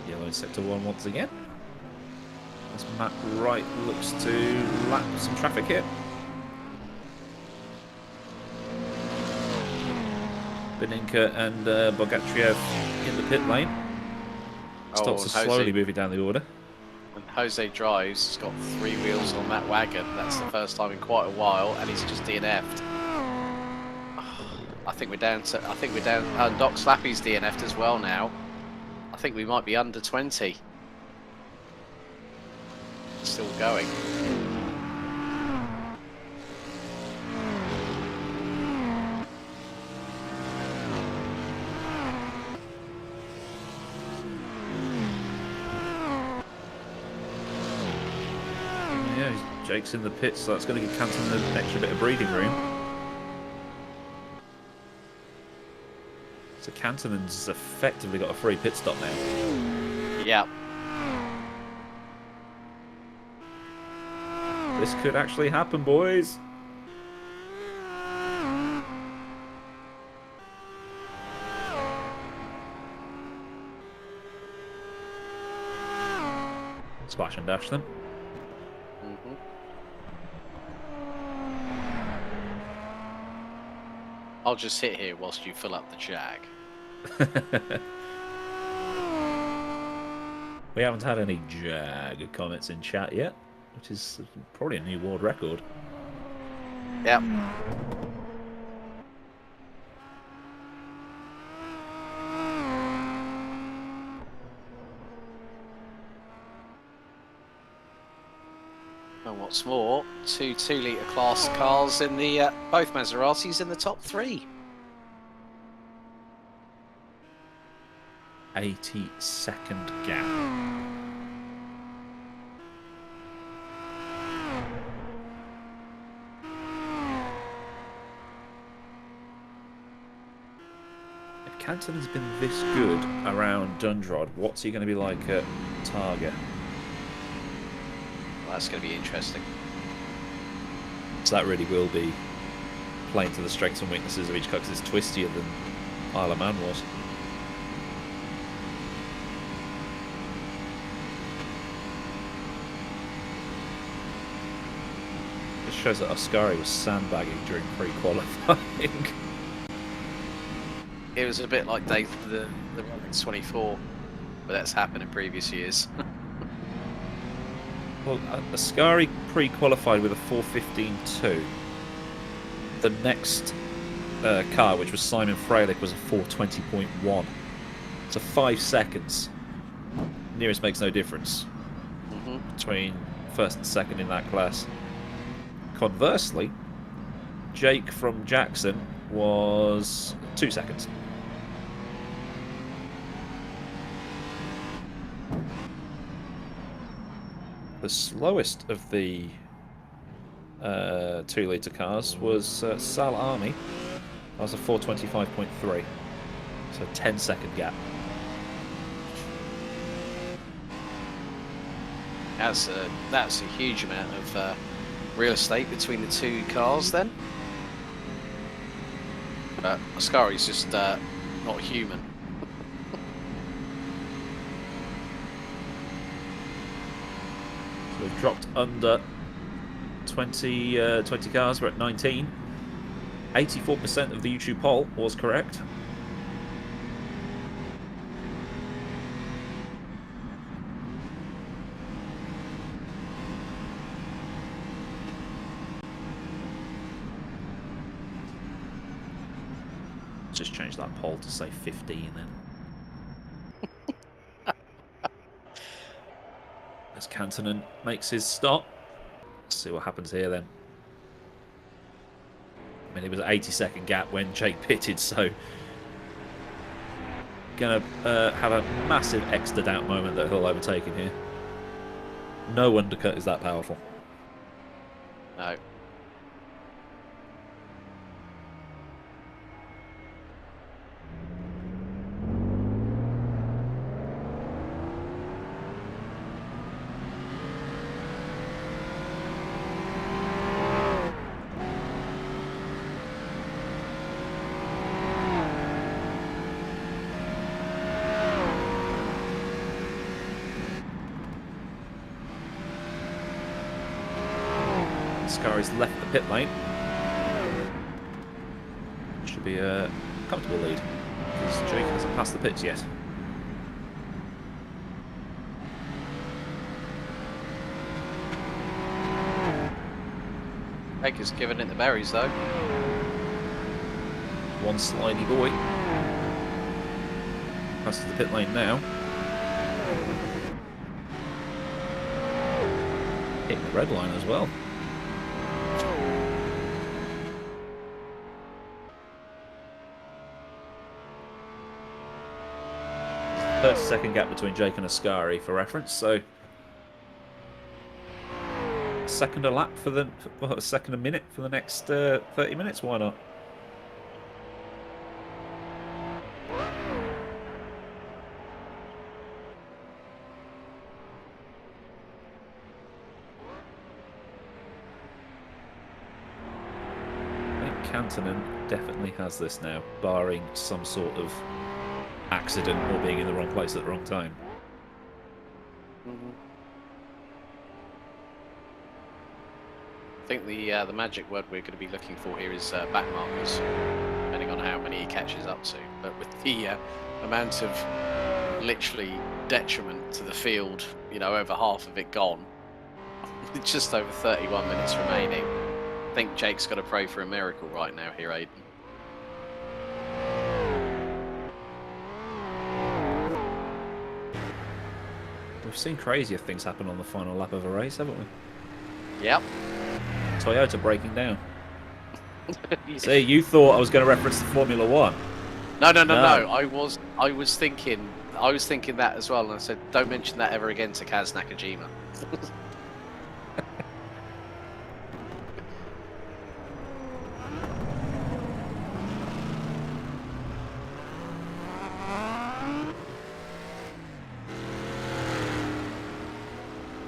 Yellow in sector 1 once again. As Matt Wright looks to lap some traffic here. Beninka and Bogatriev in the pit lane. Starts to slowly move it down the order. And Jose drives. He's got 3 wheels on that wagon. That's the first time in quite a while, and he's just DNF'd. I think we're down to. Doc Slappy's DNF'd as well now. I think we might be under 20. Still going. Jake's in the pits, so that's going to give Canton an extra bit of breathing room. So Canton's effectively got a free pit stop now. Yeah. This could actually happen, boys. Splash and dash them. I'll just sit here whilst you fill up the Jag. We haven't had any Jag comments in chat yet, which is probably a new world record. Yep. And what's more, 2 2-litre class cars in the both Maseratis in the top 3. 80-second gap. If Canton has been this good around Dundrod, what's he going to be like at Targa? That's going to be interesting. So that really will be playing to the strengths and weaknesses of each car, because it's twistier than Isle of Man was. This shows that Ascari was sandbagging during pre-qualifying. It was a bit like the Rolex 24, but that's happened in previous years. Well, Ascari pre-qualified with a 4:15.2. The next car, which was Simon Freilich, was a 4:20.1. So 5 seconds. Nearest makes no difference between first and second in that class. Conversely, Jake from Jackson was 2 seconds. The slowest of the 2-litre cars was Sal Army. That was a 4:25.3. So 10-second gap. That's a huge amount of real estate between the 2 cars then. But Ascari's just not human. So we've dropped under 20 cars. We're at 19. 84% of the YouTube poll was correct. just change that poll to say 15 then. As Kantonen makes his stop. Let's see what happens here then. I mean, it was an 80-second gap when Jake pitted, so gonna have a massive extra doubt moment that he'll overtake him here. No undercut is that powerful. No. Scari's left the pit lane. Should be a comfortable lead, because Jake hasn't passed the pits yet. Jake is giving it the berries though. One slidey boy. Passes the pit lane now. Hitting the red line as well. 30-second gap between Jake and Ascari for reference, so a second a lap for the well, a second a minute for the next 30 minutes. Why not? I think Kantonen definitely has this now, barring some sort of accident or being in the wrong place at the wrong time. I think the magic word we're going to be looking for here is back markers, depending on how many he catches up to. But with the amount of literally detriment to the field, you know, over half of it gone, with just over 31 minutes remaining, I think Jake's got to pray for a miracle right now here, Aiden. We've seen crazier things happen on the final lap of a race, haven't we? Yep. Toyota breaking down. See, you thought I was going to reference the Formula One. No. I was thinking that as well, and I said, don't mention that ever again to Kaz Nakajima.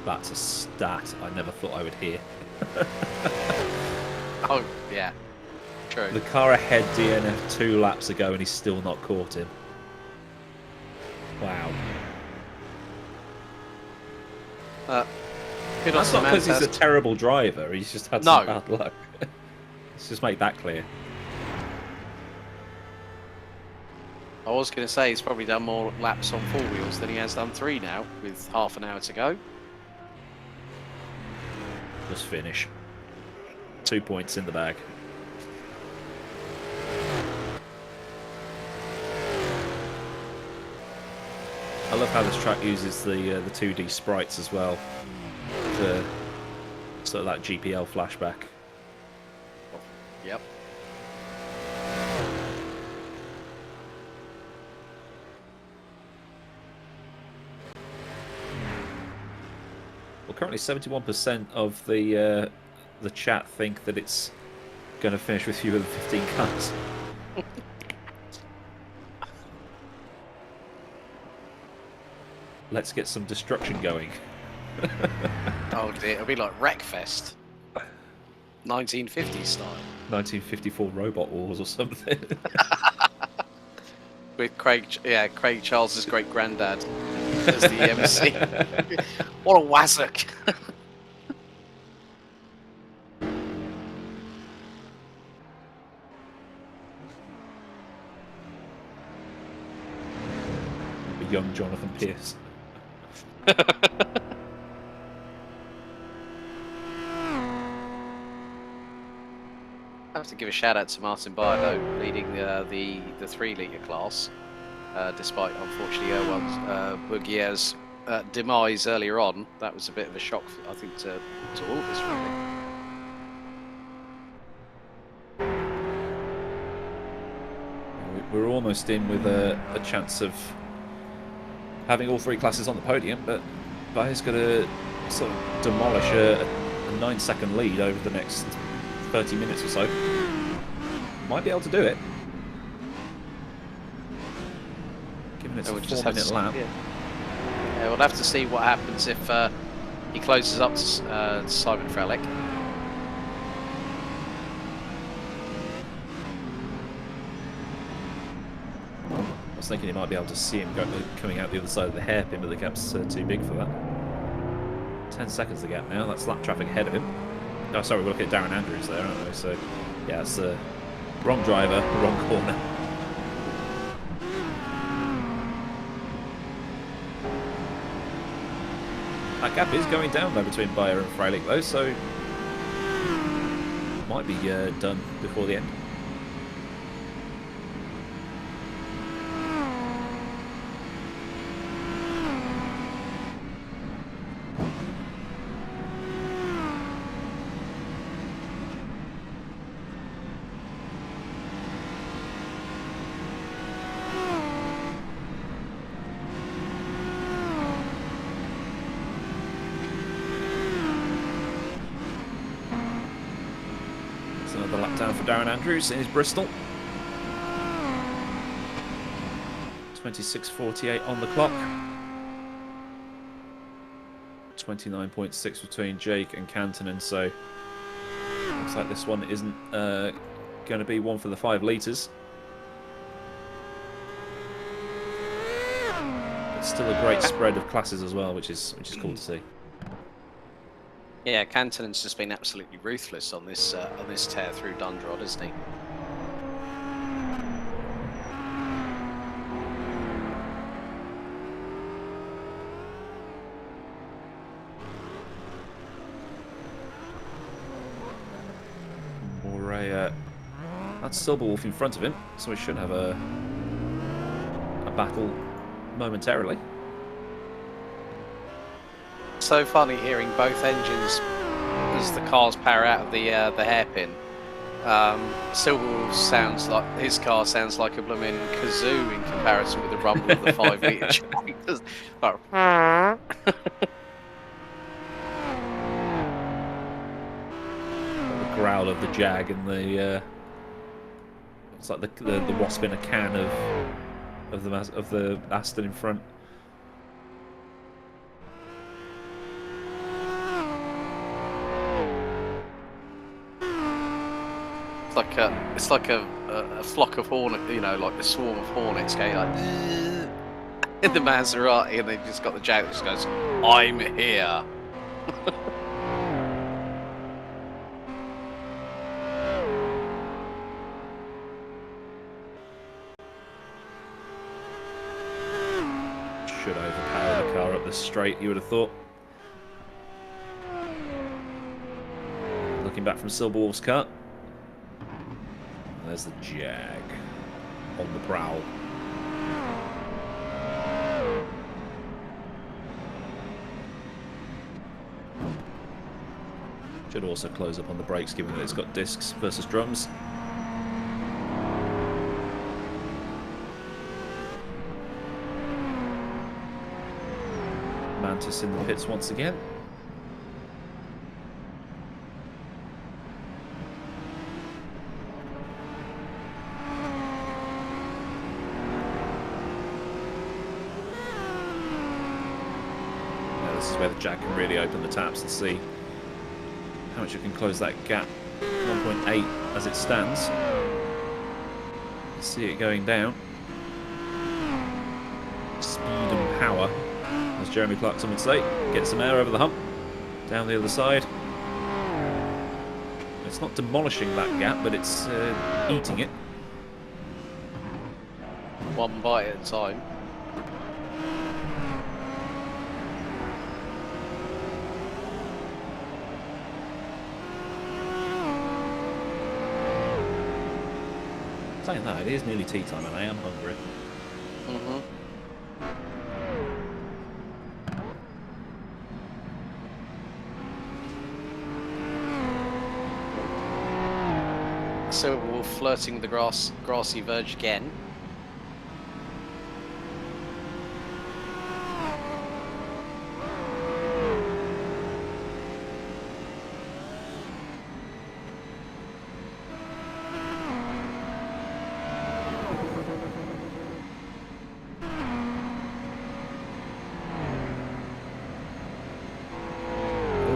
That's a stat I never thought I would hear. Oh, yeah. True. The car ahead DNF 2 laps ago and he's still not caught him. Wow. That's not because he's a terrible driver, he's just had some bad luck. Let's just make that clear. I was going to say he's probably done more laps on 4 wheels than he has done 3 now, with half an hour to go. Just finish. 2 points in the bag. I love how this track uses the 2D sprites as well. The sort of that GPL flashback. Yep. Well, currently 71% of the chat think that it's going to finish with fewer than 15 cars. Let's get some destruction going. Oh dear, it'll be like Wreckfest. 1950s style. 1954 Robot Wars or something. With Craig Charles's great granddad as the MC. What a wazzock. Young Jonathan Pierce. I have to give a shout out to Martin Bardo leading the 3-litre class, despite unfortunately Bugier's demise earlier on. That was a bit of a shock, I think, to all of us really. We're almost in with a chance of having all 3 classes on the podium, but Bayer's got to sort of demolish a 9-second lead over the next 30 minutes or so. Might be able to do it. Given it's a 4-minute lap. Yeah, we'll have to see what happens if he closes up to Simon Hrrc. I was thinking he might be able to see him coming out the other side of the hairpin, but the gap's too big for that. 10 seconds the gap now. That's lap traffic ahead of him. Oh, sorry, we're looking at Darren Andrews there, aren't we? So, yeah, it's the wrong driver, wrong corner. That gap is going down though between Bayer and Freilich though, so might be done before the end. Another lap down for Darren Andrews in his Bristol. 26.48 on the clock. 29.6 between Jake and Kantonen, so looks like this one isn't going to be one for the 5 litres. It's still a great spread of classes as well, which is cool to see. Yeah, Kantonen's just been absolutely ruthless on this tear through Dundrod, hasn't he? That's Silberwolf in front of him, so we should have a battle momentarily. So funny hearing both engines as the cars power out of the hairpin. Silverwolf sounds like his car sounds like a blooming kazoo in comparison with the rumble of the 5-litre tractors. The growl of the Jag and the it's like the wasp in a can of the Aston in front. It's like a flock of hornets, you know, like the swarm of hornets going like in the Maserati, and they've just got the Jag that just goes, "I'm here." Should overpower the car up the straight, you would have thought. Looking back from Silberwolf's car. There's the Jag on the prowl. Should also close up on the brakes, given that it's got discs versus drums. Mantis in the pits once again. Where the Jag can really open the taps and see how much you can close that gap. 1.8 as it stands. See it going down. Speed and power, as Jeremy Clarkson would say. Get some air over the hump. Down the other side. It's not demolishing that gap, but it's eating it. One bite at a time. saying that, it is nearly tea time and I am hungry. Silverwolf flirting with the grassy verge again.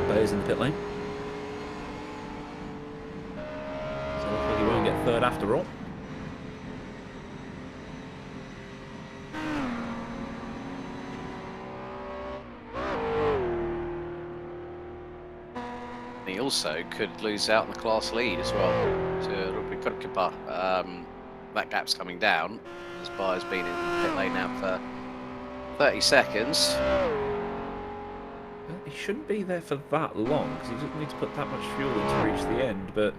Bear's in the pit lane. So looks like he won't get third after all. He also could lose out in the class lead as well to Hrrc. That gap's coming down as Bayer's been in the pit lane now for 30 seconds. He shouldn't be there for that long because he doesn't need to put that much fuel in to reach the end, but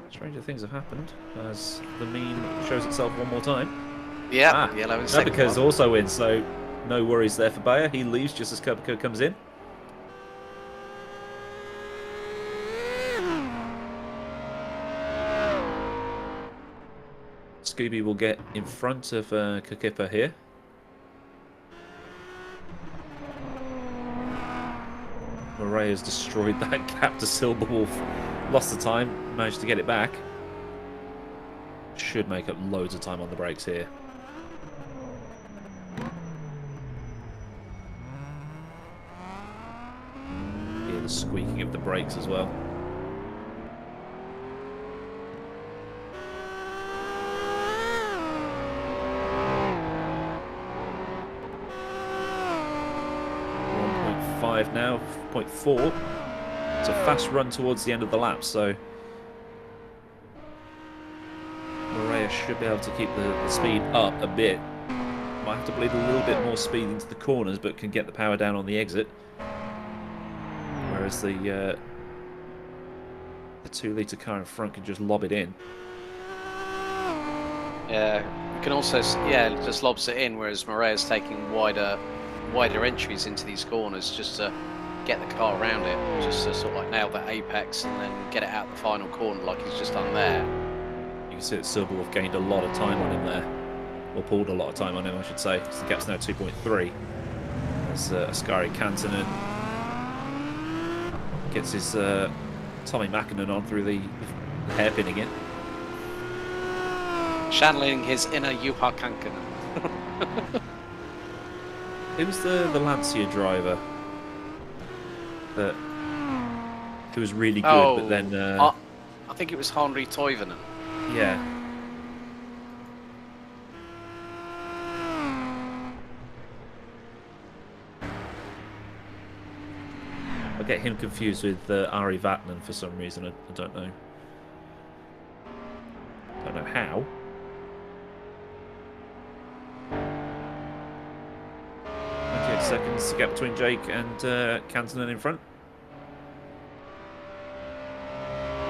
stranger things have happened as the meme shows itself one more time. Yeah, yellow in second. Hrrc also wins, so no worries there for Bayer. He leaves just as Hrrc comes in. Scooby will get in front of Hrrc here. Murray has destroyed that gap to Silverwolf. Lost the time, managed to get it back. Should make up loads of time on the brakes here. Hear the squeaking of the brakes as well. Now, 0.4. It's a fast run towards the end of the lap, so Morea should be able to keep the speed up a bit. Might have to bleed a little bit more speed into the corners, but can get the power down on the exit. Whereas the 2-litre car in front can just lob it in. Yeah, you can also, just lobs it in, whereas Morea's taking wider entries into these corners just to get the car around it, just to sort of like nail that apex and then get it out the final corner like he's just done there. You can see that Silverwolf gained a lot of time on him there, or pulled a lot of time on him, I should say. So the gap's now 2.3 as Ascari Kantonen gets his Tommy Mackinnon on through the hairpin again. Channeling his inner Juha Kankkunen. Who's the Lancia driver that who was really good, but then I think it was Henri Toivonen. Yeah. I get him confused with Ari Vatnen for some reason. I don't know. Don't know how. 28 seconds, the gap between Jake and Kantonen in front.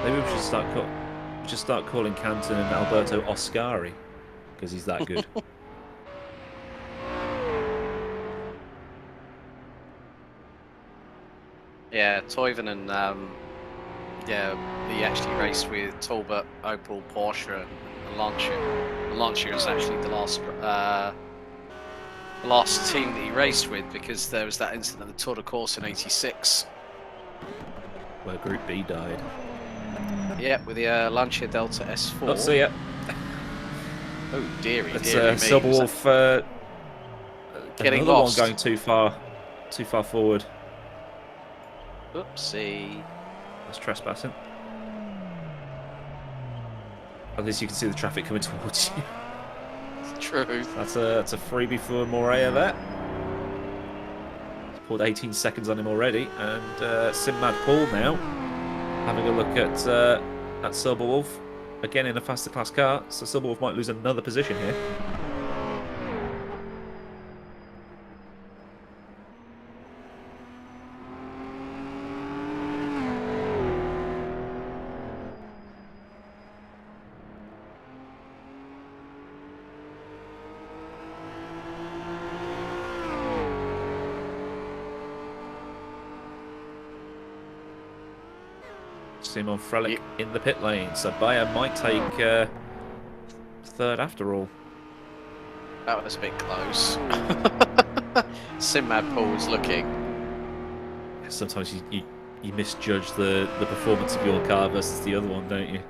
Maybe we should start calling Kantonen Alberto Oscari because he's that good. Yeah, Toivonen, he actually raced with Talbot, Opel, Porsche, and Lancia. Lancia is actually the last team that he raced with because there was that incident at the Tour de Corse in '86. Where Group B died. Yeah, with the Lancia Delta S4. Oh, see ya. Oh, dearie, That's dearie me. Silverwolf. Getting another lost. one going too far forward. Oopsie. That's trespassing. At least you can see the traffic coming towards you. True. That's a freebie for Morea there. He's pulled 18 seconds on him already, and Simmad Paul now having a look at Silverwolf again in a faster class car. So Silverwolf might lose another position here. Simon Frelick in the pit lane. So Bayer might take third after all. That was a bit close. Sinmad Paul's looking. Sometimes you misjudge the performance of your car versus the other one, don't you?